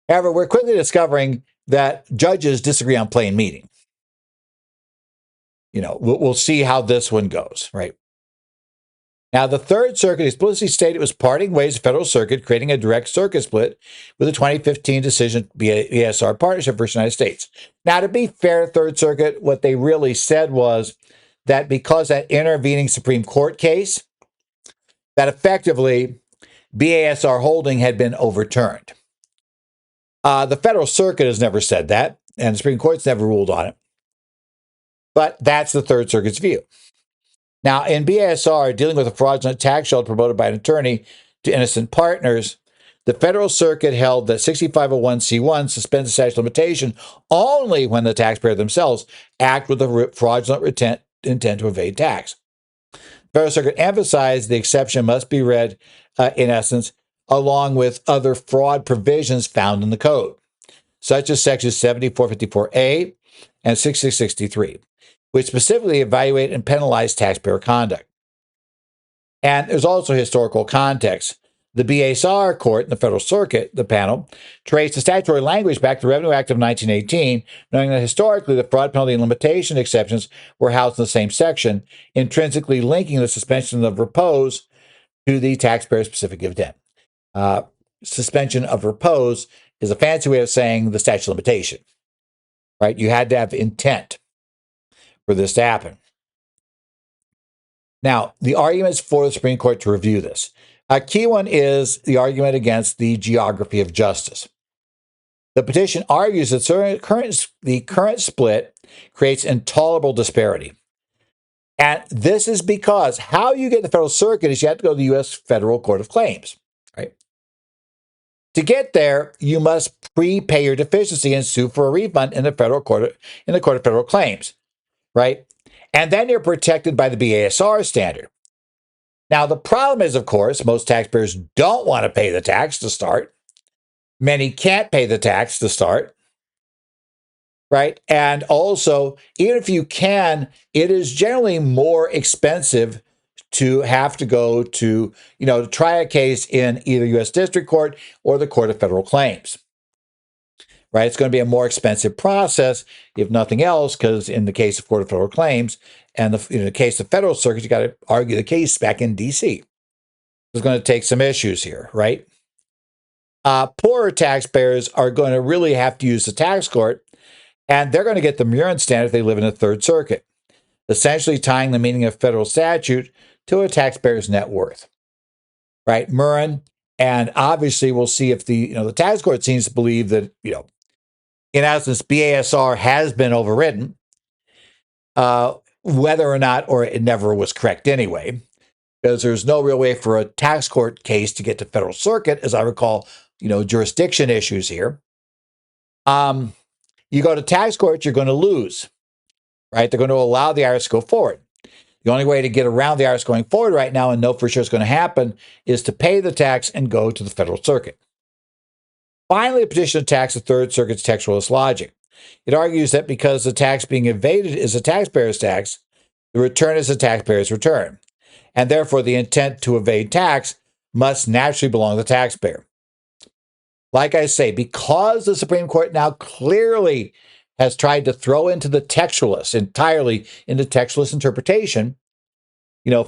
However, we're quickly discovering that judges disagree on plain meaning. We'll see how this one goes, right? Now, the Third Circuit explicitly stated it was parting ways with the Federal Circuit, creating a direct circuit split with the 2015 decision BASR partnership versus the United States. Now, to be fair, Third Circuit, what they really said was that because that intervening Supreme Court case, that effectively BASR holding had been overturned. The Federal Circuit has never said that, and the Supreme Court's never ruled on it. But that's the Third Circuit's view. Now, in BASR, dealing with a fraudulent tax shelter promoted by an attorney to innocent partners, the Federal Circuit held that 6501C1 suspends the statute of limitation only when the taxpayer themselves act with a fraudulent intent to evade tax. The Federal Circuit emphasized the exception must be read, in essence, along with other fraud provisions found in the code, such as sections 7454A and 6663, which specifically evaluate and penalize taxpayer conduct. And there's also historical context. The BASR court in the Federal Circuit, the panel, traced the statutory language back to the Revenue Act of 1918, knowing that historically the fraud penalty and limitation exceptions were housed in the same section, intrinsically linking the suspension of repose to the taxpayer's specific intent. Suspension of repose is a fancy way of saying the statute of limitation, right? You had to have intent for this to happen. Now, the arguments for the Supreme Court to review this. A key one is the argument against the geography of justice. The petition argues that the current split creates intolerable disparity. And this is because how you get the Federal Circuit is you have to go to the U.S. Federal Court of Claims, right? To get there, you must prepay your deficiency and sue for a refund in the Court of Federal Claims, right? And then you're protected by the BASR standard. Now, the problem is, of course, most taxpayers don't want to pay the tax to start. Many can't pay the tax to start, right? And also, even if you can, it is generally more expensive to have to go to, to try a case in either U.S. District Court or the Court of Federal Claims, right? It's going to be a more expensive process, if nothing else, because in the case of Court of Federal Claims and in the case of Federal Circuit, you got to argue the case back in D.C. There's going to take some issues here, right? Poorer taxpayers are going to really have to use the tax court, and they're going to get the Murin standard if they live in the Third Circuit, essentially tying the meaning of federal statute to a taxpayer's net worth, right? Murin, and obviously we'll see if the tax court seems to believe that, in essence, BASR has been overridden, whether or not, or it never was correct anyway, because there's no real way for a tax court case to get to Federal Circuit, as I recall, jurisdiction issues here. You go to tax court, you're going to lose, right? They're going to allow the IRS to go forward. The only way to get around the IRS going forward right now and know for sure it's going to happen is to pay the tax and go to the Federal Circuit. Finally, a petition attacks the Third Circuit's textualist logic. It argues that because the tax being evaded is a taxpayer's tax, the return is a taxpayer's return, and therefore the intent to evade tax must naturally belong to the taxpayer. Like I say, because the Supreme Court now clearly has tried to throw into the textualist, entirely into textualist interpretation,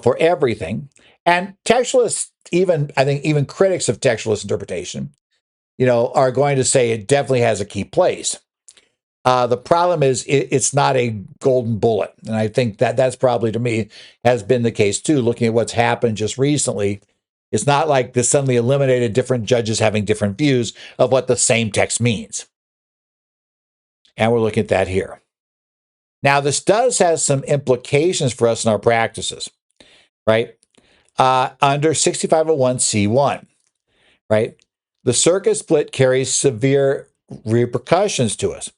for everything, and textualists, I think even critics of textualist interpretation, are going to say it definitely has a key place. The problem is it's not a golden bullet. And I think that's probably, to me, has been the case too, looking at what's happened just recently. It's not like this suddenly eliminated different judges having different views of what the same text means. And we're looking at that here. Now, this does have some implications for us in our practices, right? Under 6501C1, right? The circuit split carries severe repercussions to us.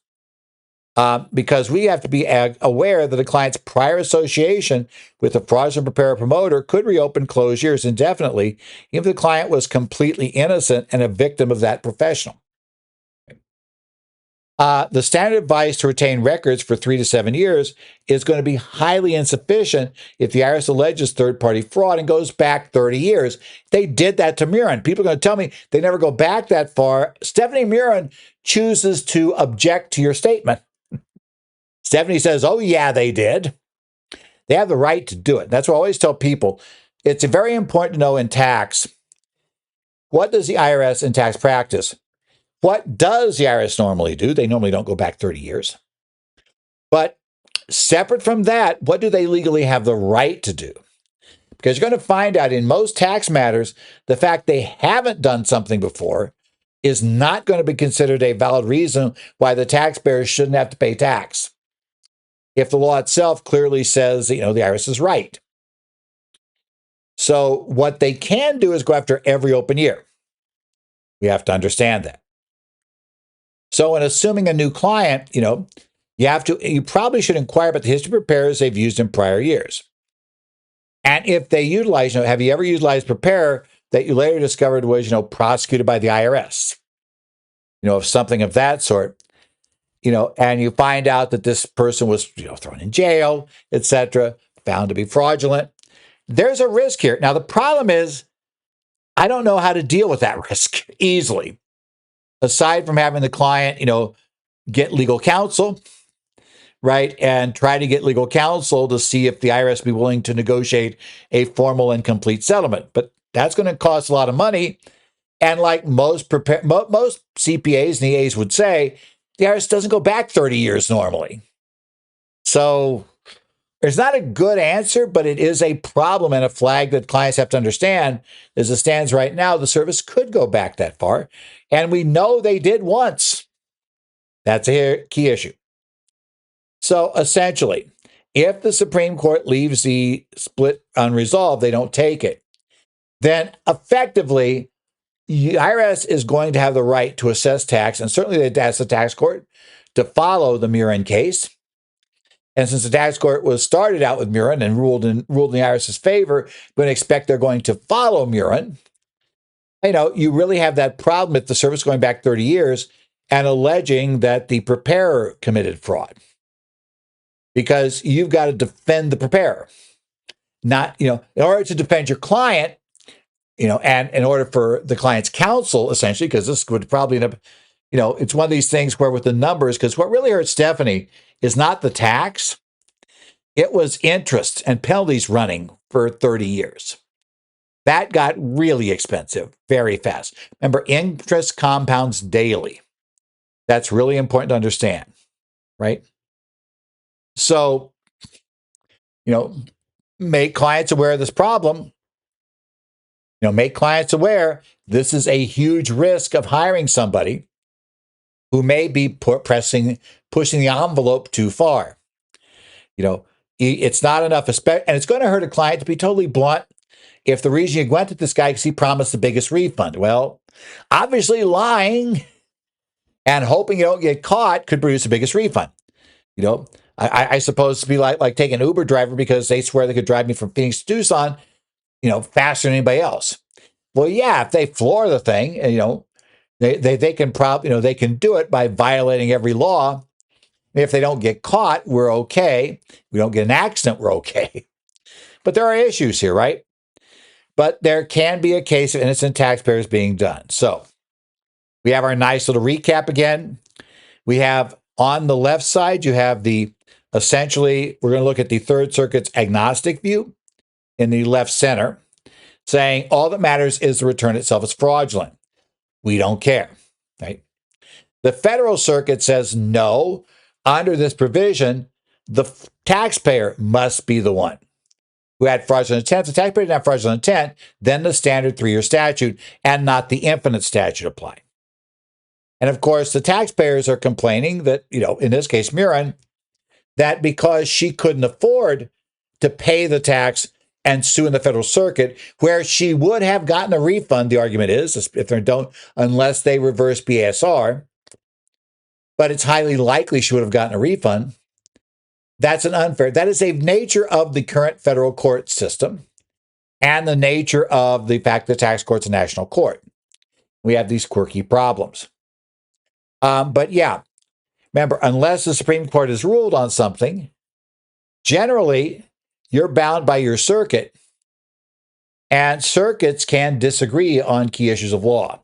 Because we have to be aware that a client's prior association with a fraudulent preparer promoter could reopen closed years indefinitely if the client was completely innocent and a victim of that professional. The standard advice to retain records for 3 to 7 years is going to be highly insufficient if the IRS alleges third-party fraud and goes back 30 years. They did that to Murin. People are going to tell me they never go back that far. Stephanie Murin chooses to object to your statement. Stephanie says, oh, yeah, they did. They have the right to do it. That's what I always tell people. It's very important to know in tax, what does the IRS in tax practice? What does the IRS normally do? They normally don't go back 30 years. But separate from that, what do they legally have the right to do? Because you're going to find out in most tax matters, the fact they haven't done something before is not going to be considered a valid reason why the taxpayer shouldn't have to pay tax, if the law itself clearly says, the IRS is right. So what they can do is go after every open year. We have to understand that. So in assuming a new client, you probably should inquire about the history of preparers they've used in prior years. And if they utilize, have you ever utilized a preparer that you later discovered was, prosecuted by the IRS? Of something of that sort. And you find out that this person was, thrown in jail, etc., found to be fraudulent. There's a risk here. Now, the problem is, I don't know how to deal with that risk easily. Aside from having the client, get legal counsel, right? And try to get legal counsel to see if the IRS be willing to negotiate a formal and complete settlement. But that's going to cost a lot of money. And like most CPAs and EAs would say, the IRS doesn't go back 30 years normally. So it's not a good answer, but it is a problem and a flag that clients have to understand. As it stands right now, the service could go back that far. And we know they did once. That's a key issue. So essentially, if the Supreme Court leaves the split unresolved, they don't take it, then effectively, the IRS is going to have the right to assess tax, and certainly that's the tax court, to follow the Murin case. And since the tax court was started out with Murin and ruled in the IRS's favor, we expect they're going to follow Murin. You really have that problem if the service going back 30 years and alleging that the preparer committed fraud. Because you've got to defend the preparer. Not, in order to defend your client, and in order for the client's counsel, essentially, because this would probably end up, it's one of these things where with the numbers, because what really hurt Stephanie is not the tax, it was interest and penalties running for 30 years. That got really expensive very fast. Remember, interest compounds daily. That's really important to understand, right? So, make clients aware of this problem. Make clients aware this is a huge risk of hiring somebody who may be pushing the envelope too far. It's not enough, and it's going to hurt a client, to be totally blunt, if the reason you went to this guy because he promised the biggest refund. Well, obviously lying and hoping you don't get caught could produce the biggest refund. I suppose to be like taking an Uber driver because they swear they could drive me from Phoenix to Tucson, faster than anybody else. Well, yeah, if they floor the thing, they can they can do it by violating every law. If they don't get caught, we're okay. We don't get an accident, we're okay. But there are issues here, right? But there can be a case of innocent taxpayers being done. So we have our nice little recap again. We have on the left side, you have essentially, we're going to look at the Third Circuit's agnostic view in the left center, saying all that matters is the return itself is fraudulent. We don't care, right? The Federal Circuit says no. Under this provision, the taxpayer must be the one who had fraudulent intent. If the taxpayer didn't have fraudulent intent, then the standard 3-year statute and not the infinite statute apply. And of course, the taxpayers are complaining that, in this case, Murin, that because she couldn't afford to pay the tax and sue in the Federal Circuit, where she would have gotten a refund, the argument is, if they don't, unless they reverse BSR, but it's highly likely she would have gotten a refund. That's an unfair. That is a nature of the current federal court system and the nature of the fact that the tax court's a national court. We have these quirky problems. But yeah, remember, unless the Supreme Court has ruled on something, generally, you're bound by your circuit, and circuits can disagree on key issues of law.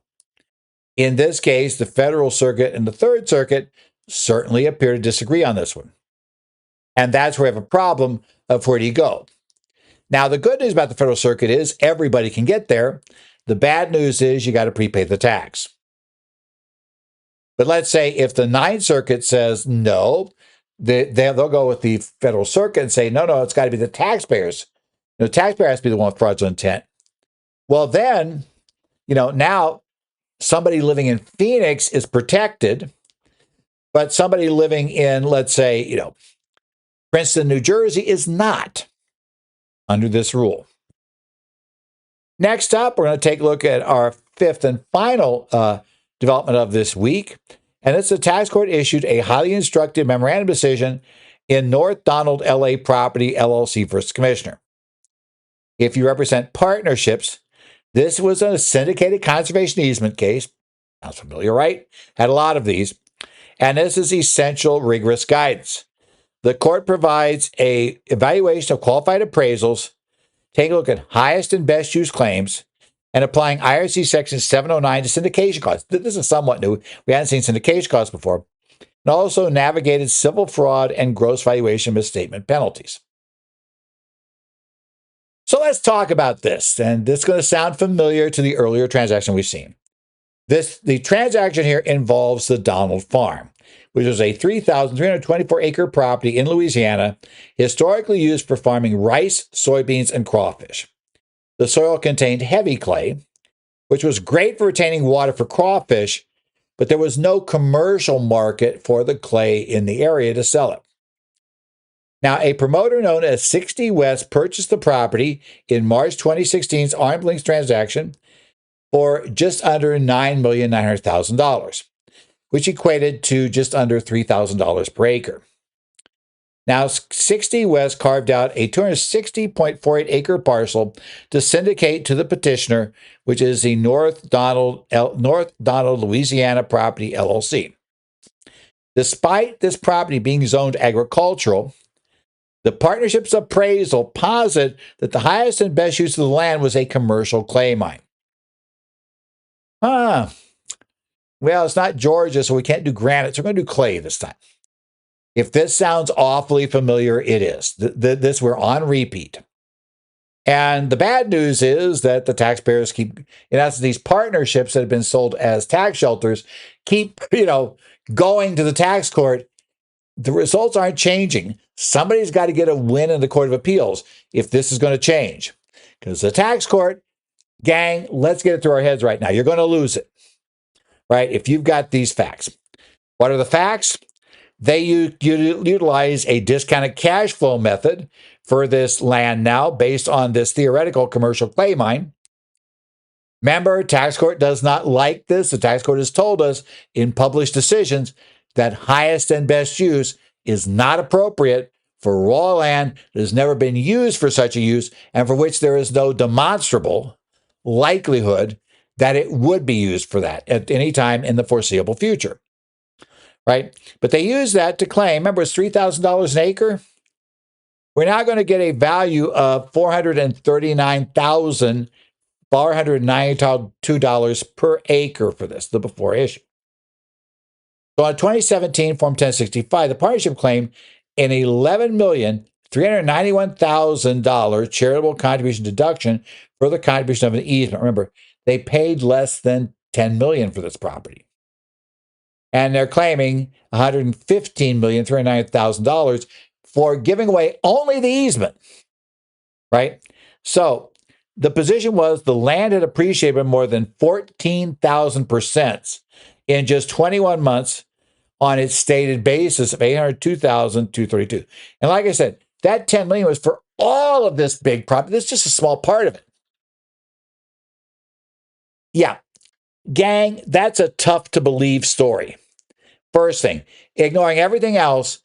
In this case, the Federal Circuit and the Third Circuit certainly appear to disagree on this one. And that's where we have a problem of where do you go. Now, the good news about the Federal Circuit is everybody can get there. The bad news is you got to prepay the tax. But let's say if the Ninth Circuit says no, they'll go with the Federal Circuit and say, no, it's got to be the taxpayers. The taxpayer has to be the one with fraudulent intent. Well, then, now somebody living in Phoenix is protected, but somebody living in, let's say, Princeton, New Jersey is not under this rule. Next up, we're going to take a look at our fifth and final development of this week. And it's the tax court issued a highly instructive memorandum decision in North Donald LA Property LLC versus Commissioner. If you represent partnerships, this was a syndicated conservation easement case. Sounds familiar, right? Had a lot of these. And this is essential rigorous guidance. The court provides an evaluation of qualified appraisals, taking a look at highest and best use claims, and applying IRC Section 709 to syndication costs. This is somewhat new. We hadn't seen syndication costs before. And also navigated civil fraud and gross valuation misstatement penalties. So let's talk about this. And this is going to sound familiar to the earlier transaction we've seen. The transaction here involves the Donald Farm, which was a 3,324-acre property in Louisiana, historically used for farming rice, soybeans, and crawfish. The soil contained heavy clay, which was great for retaining water for crawfish, but there was no commercial market for the clay in the area to sell it. Now, a promoter known as 60 West purchased the property in March 2016's arm's length transaction for just under $9,900,000, which equated to just under $3,000 per acre. Now, 60 West carved out a 260.48 acre parcel to syndicate to the petitioner, which is the North Donald, Louisiana Property LLC. Despite this property being zoned agricultural, the partnership's appraisal posited that the highest and best use of the land was a commercial clay mine. Well, it's not Georgia, so we can't do granite, so we're going to do clay this time. If this sounds awfully familiar, it is. This we're on repeat. And the bad news is that the taxpayers keep, in essence, these partnerships that have been sold as tax shelters keep, going to the tax court. The results aren't changing. Somebody's got to get a win in the Court of Appeals if this is going to change. Because the tax court, gang, let's get it through our heads right now. You're going to lose it, right? If you've got these facts. What are the facts? They utilize a discounted cash flow method for this land now based on this theoretical commercial clay mine. Remember, tax court does not like this. The tax court has told us in published decisions that highest and best use is not appropriate for raw land that has never been used for such a use and for which there is no demonstrable likelihood that it would be used for that at any time in the foreseeable future. Right? But they use that to claim, remember, it's $3,000 an acre? We're now going to get a value of $439,492 per acre for this, the before issue. So on 2017 Form 1065, the partnership claimed an $11,391,000 charitable contribution deduction for the contribution of an easement. Remember, they paid less than $10 million for this property. And they're claiming $115,309,000 for giving away only the easement, right? So the position was the land had appreciated by more than 14,000% in just 21 months on its stated basis of $802,232. And like I said, that $10 million was for all of this big property. This is just a small part of it. Yeah, gang, that's a tough to believe story. First thing, ignoring everything else,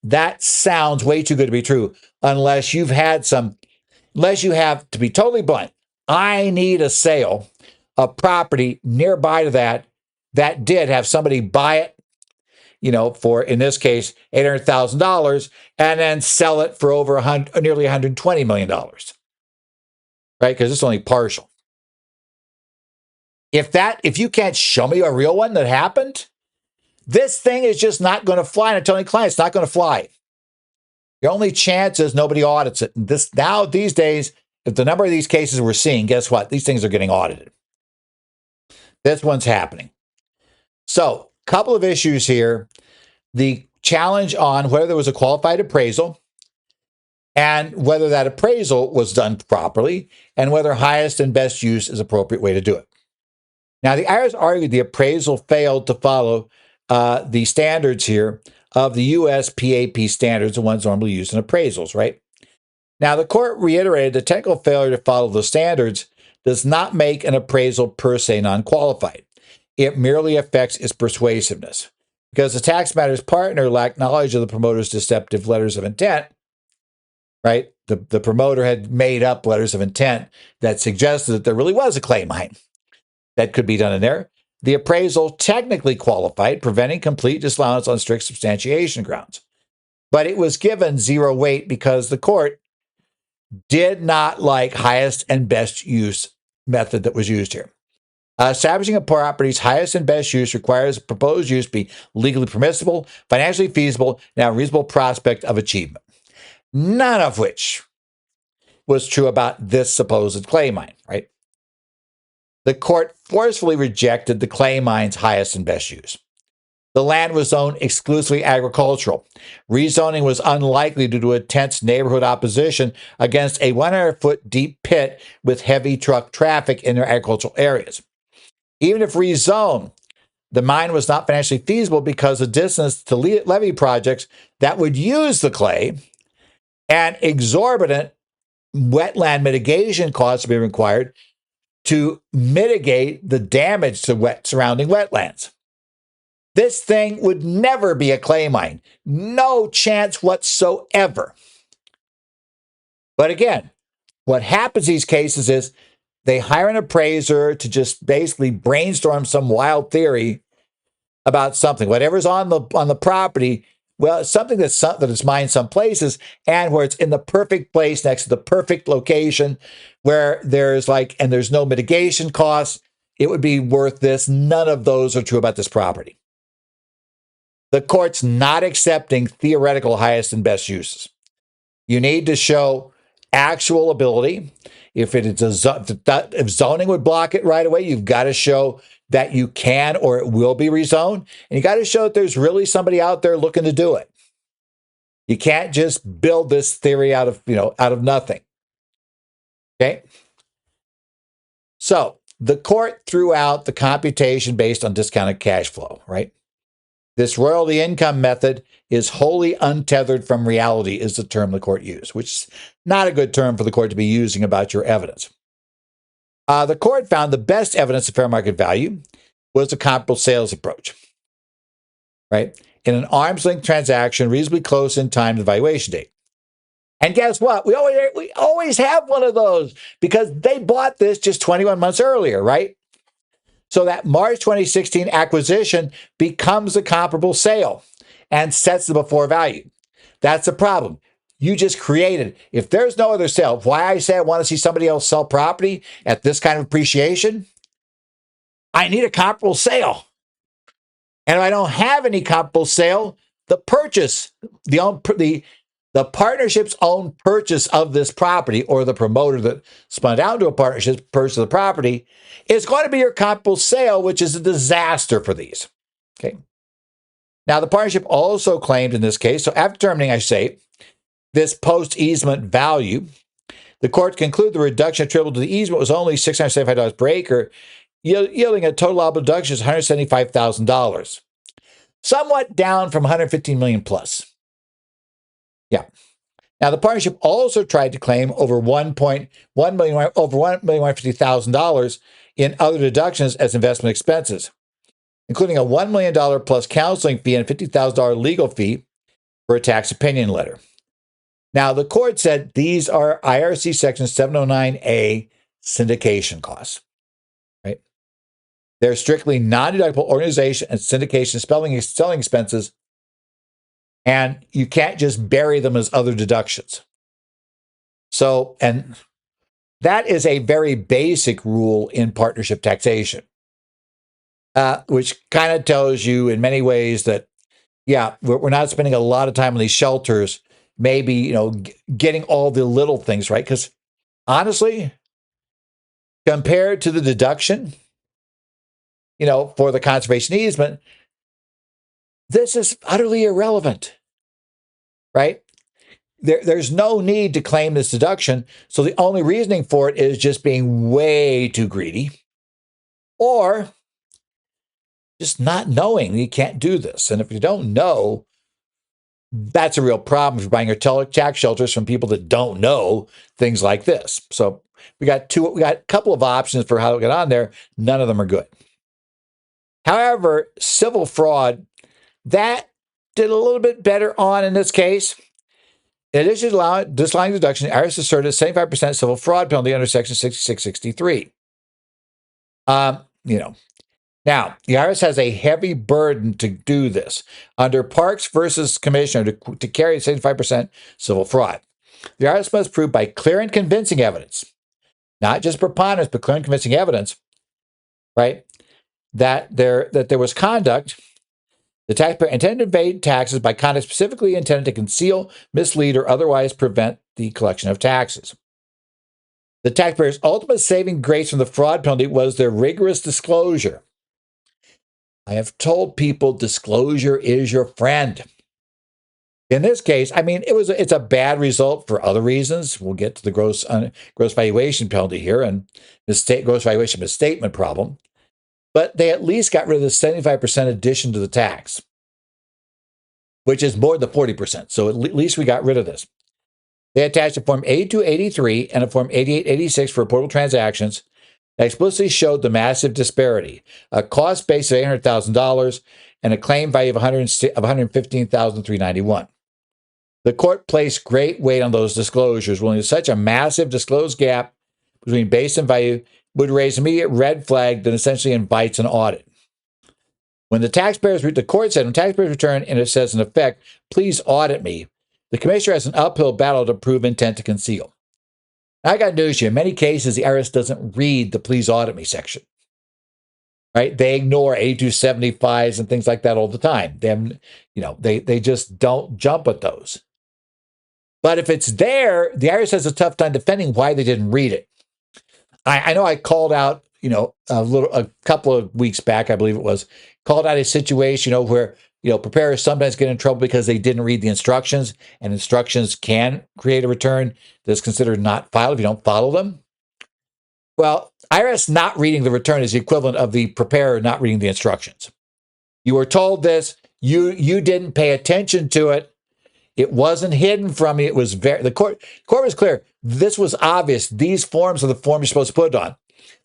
that sounds way too good to be true unless you have, to be totally blunt, I need a sale, a property nearby to that did have somebody buy it, for, in this case, $800,000 and then sell it for over nearly $120 million, right? Because it's only partial. If you can't show me a real one that happened, this thing is just not going to fly. And I'm telling clients, it's not going to fly. The only chance is nobody audits it. And these days, if the number of these cases we're seeing, guess what? These things are getting audited. This one's happening. So, a couple of issues here. The challenge on whether there was a qualified appraisal and whether that appraisal was done properly and whether highest and best use is an appropriate way to do it. Now, the IRS argued the appraisal failed to follow the standards here of the USPAP standards, the ones normally used in appraisals, right? Now, the court reiterated the technical failure to follow the standards does not make an appraisal per se non-qualified. It merely affects its persuasiveness. Because the tax matters partner lacked knowledge of the promoter's deceptive letters of intent, right? The promoter had made up letters of intent that suggested that there really was a claim mine that could be done in there. The appraisal technically qualified, preventing complete disallowance on strict substantiation grounds. But it was given zero weight because the court did not like highest and best use method that was used here. Establishing a property's highest and best use requires proposed use be legally permissible, financially feasible, and have a reasonable prospect of achievement. None of which was true about this supposed clay mine, right? The court forcefully rejected the clay mine's highest and best use. The land was zoned exclusively agricultural. Rezoning was unlikely due to intense neighborhood opposition against a 100-foot deep pit with heavy truck traffic in their agricultural areas. Even if rezoned, the mine was not financially feasible because of distance to levee projects that would use the clay and exorbitant wetland mitigation costs would be required to mitigate the damage to surrounding wetlands. This thing would never be a claim mine. No chance whatsoever. But again, what happens in these cases is they hire an appraiser to just basically brainstorm some wild theory about something, whatever's on the property. Well, it's something that is mined some places and where it's in the perfect place next to the perfect location where there's no mitigation costs. It would be worth this. None of those are true about this property. The court's not accepting theoretical highest and best uses. You need to show actual ability. If zoning would block it right away, you've got to show that you can or it will be rezoned. And you got to show that there's really somebody out there looking to do it. You can't just build this theory out of nothing. Okay? So the court threw out the computation based on discounted cash flow, right? This royalty income method is wholly untethered from reality, is the term the court used, which is not a good term for the court to be using about your evidence. The court found the best evidence of fair market value was the comparable sales approach, right? In an arm's length transaction, reasonably close in time to the valuation date. And guess what? We always have one of those because they bought this just 21 months earlier, right? So that March 2016 acquisition becomes a comparable sale and sets the before value. That's the problem. You just created. If there's no other sale, why I say I want to see somebody else sell property at this kind of appreciation, I need a comparable sale. And if I don't have any comparable sale, the purchase, the partnership's own purchase of this property, or the promoter that spun out into a partnership purchase of the property, is going to be your comparable sale, which is a disaster for these. Okay. Now, the partnership also claimed in this case, so after determining, I say, this post-easement value, the court concluded the reduction attributable to the easement was only $675 per acre, yielding a total allowable deduction of $175,000, somewhat down from $115 million plus. Yeah. Now, the partnership also tried to claim over $1,150,000 in other deductions as investment expenses, including a $1 million plus counseling fee and a $50,000 legal fee for a tax opinion letter. Now, the court said these are IRC Section 709A syndication costs, right? They're strictly non-deductible organization and syndication selling expenses, and you can't just bury them as other deductions. So, and that is a very basic rule in partnership taxation, which kind of tells you in many ways that, yeah, we're not spending a lot of time on these shelters, maybe, getting all the little things right. Because honestly, compared to the deduction, for the conservation easement, this is utterly irrelevant, right? There's no need to claim this deduction. So the only reasoning for it is just being way too greedy or just not knowing you can't do this. And if you don't know, that's a real problem if you're buying your tax shelters from people that don't know things like this. So we got a couple of options for how to get on there. None of them are good. However, civil fraud, that did a little bit better on in this case. In addition to disallowing deduction, the IRS asserted a 75% civil fraud penalty under Section 6663. Now, the IRS has a heavy burden to do this. Under Parks versus Commissioner, to carry 75% civil fraud, the IRS must prove by clear and convincing evidence, not just preponderance, but clear and convincing evidence, right, that there was conduct. The taxpayer intended to evade taxes by conduct specifically intended to conceal, mislead, or otherwise prevent the collection of taxes. The taxpayer's ultimate saving grace from the fraud penalty was their rigorous disclosure. I have told people disclosure is your friend. In this case, it's a bad result for other reasons. We'll get to the gross valuation penalty here and the gross valuation misstatement problem. But they at least got rid of the 75% addition to the tax, which is more than the 40%. So at least we got rid of this. They attached a Form 8283 and a Form 8886 for reportable transactions that explicitly showed the massive disparity. A cost base of $800,000 and a claim value of $115,391. The court placed great weight on those disclosures, ruling that such a massive disclosed gap between base and value would raise an immediate red flag that essentially invites an audit. The court said, when taxpayers return and it says in effect, please audit me, the commissioner has an uphill battle to prove intent to conceal. Now, I got news for you. In many cases, the IRS doesn't read the please audit me section. Right? They ignore 8275s and things like that all the time. They just don't jump at those. But if it's there, the IRS has a tough time defending why they didn't read it. I know I called out, a couple of weeks back, I believe it was, called out a situation, where, preparers sometimes get in trouble because they didn't read the instructions, and instructions can create a return that's considered not filed if you don't follow them. Well, IRS not reading the return is the equivalent of the preparer not reading the instructions. You were told this, you didn't pay attention to it. It wasn't hidden from you. It was the court was clear. This was obvious. These forms are the forms you're supposed to put on.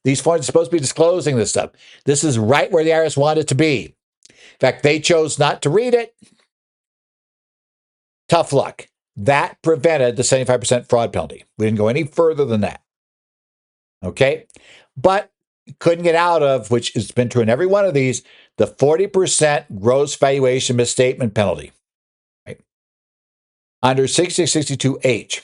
These forms are supposed to be disclosing this stuff. This is right where the IRS wanted it to be. In fact, they chose not to read it. Tough luck. That prevented the 75% fraud penalty. We didn't go any further than that. Okay? But couldn't get out of, which has been true in every one of these, the 40% gross valuation misstatement penalty. Right? Under 6662H,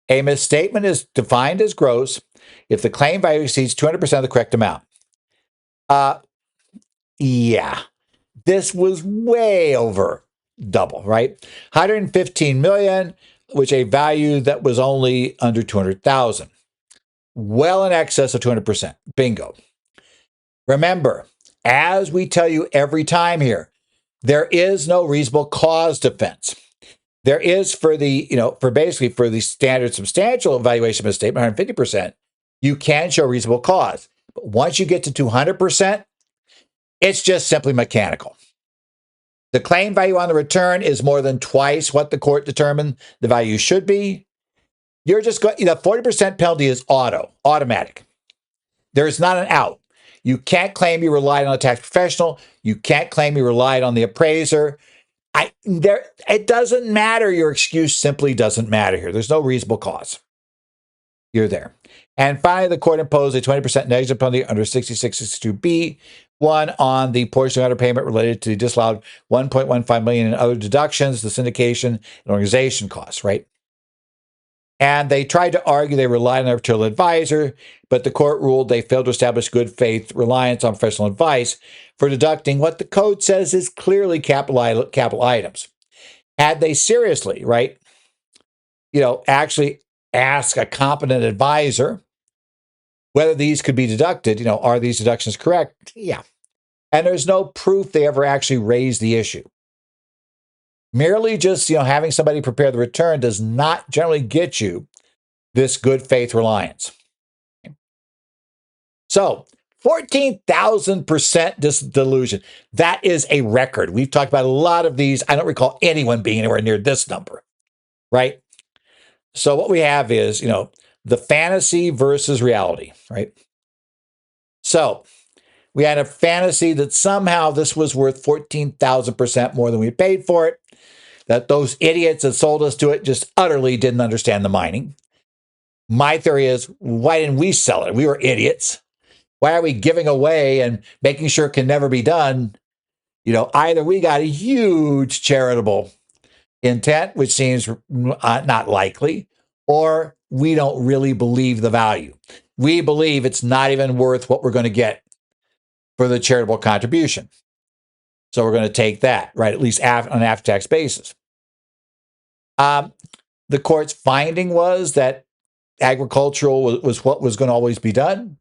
a misstatement is defined as gross if the claim value exceeds 200% of the correct amount. Yeah, this was way over double, right? 115 million, which a value that was only under 200,000. Well in excess of 200%. Bingo. Remember, as we tell you every time here, there is no reasonable cause defense. There is for the standard substantial evaluation misstatement, 150%, you can show reasonable cause. But once you get to 200%, it's just simply mechanical. The claim value on the return is more than twice what the court determined the value should be. You're just going, 40% penalty is automatic. There is not an out. You can't claim you relied on a tax professional. You can't claim you relied on the appraiser. It doesn't matter. Your excuse simply doesn't matter here. There's no reasonable cause. You're there. And finally, the court imposed a 20% negative penalty under 6662B, one on the portion of underpayment related to the disallowed $1.15 million in other deductions, the syndication and organization costs, right? And they tried to argue they relied on their professional advisor, but the court ruled they failed to establish good faith reliance on professional advice for deducting what the code says is clearly capital items. Had they seriously, right, actually ask a competent advisor whether these could be deducted, are these deductions correct? Yeah. And there's no proof they ever actually raised the issue. Merely just, having somebody prepare the return does not generally get you this good faith reliance. So 14,000% delusion. That is a record. We've talked about a lot of these. I don't recall anyone being anywhere near this number, right? So what we have is, the fantasy versus reality, right? So we had a fantasy that somehow this was worth 14,000% more than we paid for it, that those idiots that sold us to it just utterly didn't understand the mining. My theory is, why didn't we sell it? We were idiots. Why are we giving away and making sure it can never be done? Either we got a huge charitable intent, which seems not likely, or we don't really believe the value. We believe it's not even worth what we're going to get for the charitable contribution. So we're going to take that, right? At least on an after-tax basis. The court's finding was that agricultural was what was going to always be done.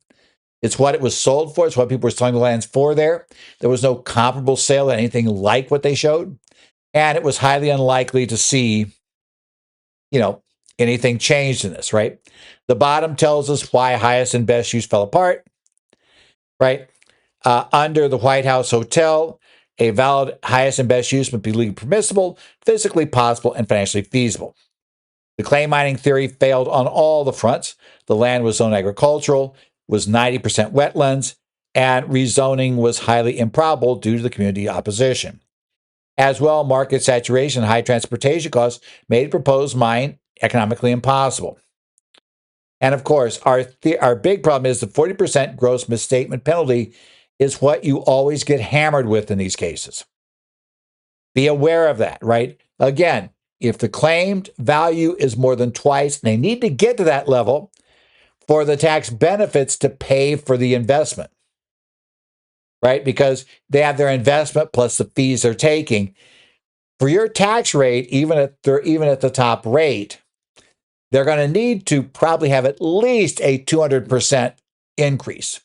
It's what it was sold for. It's what people were selling the lands for there. There was no comparable sale, anything like what they showed. And it was highly unlikely to see, anything changed in this, right? The bottom tells us why highest and best use fell apart, right? Under the White House Hotel, a valid highest and best use must be legally permissible, physically possible, and financially feasible. The claim mining theory failed on all the fronts. The land was zoned agricultural, was 90% wetlands, and rezoning was highly improbable due to the community opposition. As well, market saturation and high transportation costs made the proposed mine economically impossible. And of course, our big problem is the 40% gross misstatement penalty is what you always get hammered with in these cases. Be aware of that, right? Again, if the claimed value is more than twice, they need to get to that level for the tax benefits to pay for the investment, right? Because they have their investment plus the fees they're taking. For your tax rate, even at the top rate, they're going to need to probably have at least a 200% increase,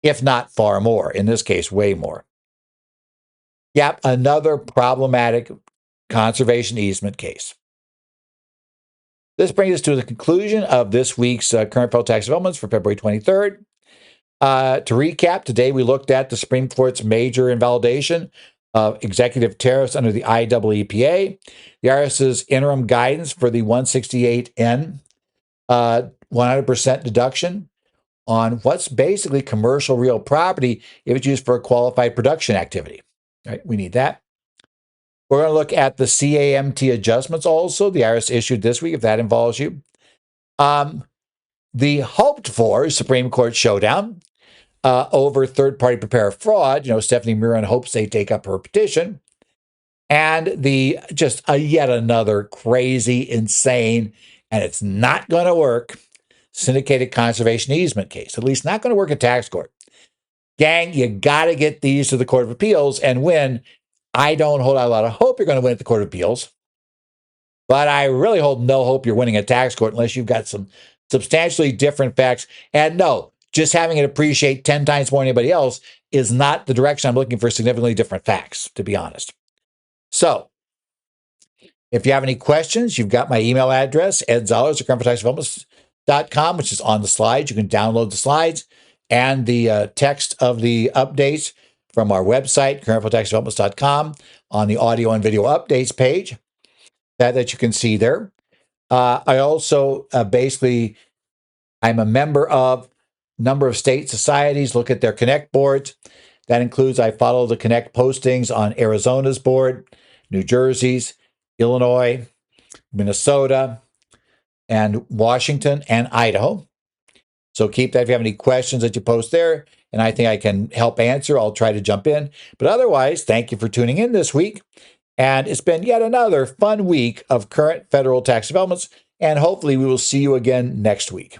if not far more. In this case, way more. Yep, another problematic conservation easement case. This brings us to the conclusion of this week's current federal tax developments for February 23rd. To recap, today we looked at the Supreme Court's major invalidation of executive tariffs under the IEEPA, the IRS's interim guidance for the 168N 100% deduction on what's basically commercial real property if it's used for a qualified production activity. Right? We need that. We're going to look at the CAMT adjustments also the IRS issued this week, if that involves you. The hoped for Supreme Court showdown over third-party preparer fraud. Stephanie Miron hopes they take up her petition. And just yet another crazy, insane, and it's not going to work, syndicated conservation easement case. At least not going to work at tax court. Gang, you got to get these to the Court of Appeals and win. I don't hold out a lot of hope you're going to win at the Court of Appeals, but I really hold no hope you're winning at tax court unless you've got some substantially different facts. And no, just having it appreciate 10 times more than anybody else is not the direction I'm looking for significantly different facts, to be honest. So, if you have any questions, you've got my email address, edzollers@currentfederaltaxdevelopments.com, which is on the slides. You can download the slides and the text of the updates from our website, currentfederaltaxdevelopments.com, on the audio and video updates page that you can see there. I also I'm a member of a number of state societies, look at their Connect boards. That includes, I follow the Connect postings on Arizona's board, New Jersey's, Illinois, Minnesota, and Washington, and Idaho. So keep that. If you have any questions that you post there, and I think I can help answer, I'll try to jump in. But otherwise, thank you for tuning in this week. And it's been yet another fun week of current federal tax developments. And hopefully we will see you again next week.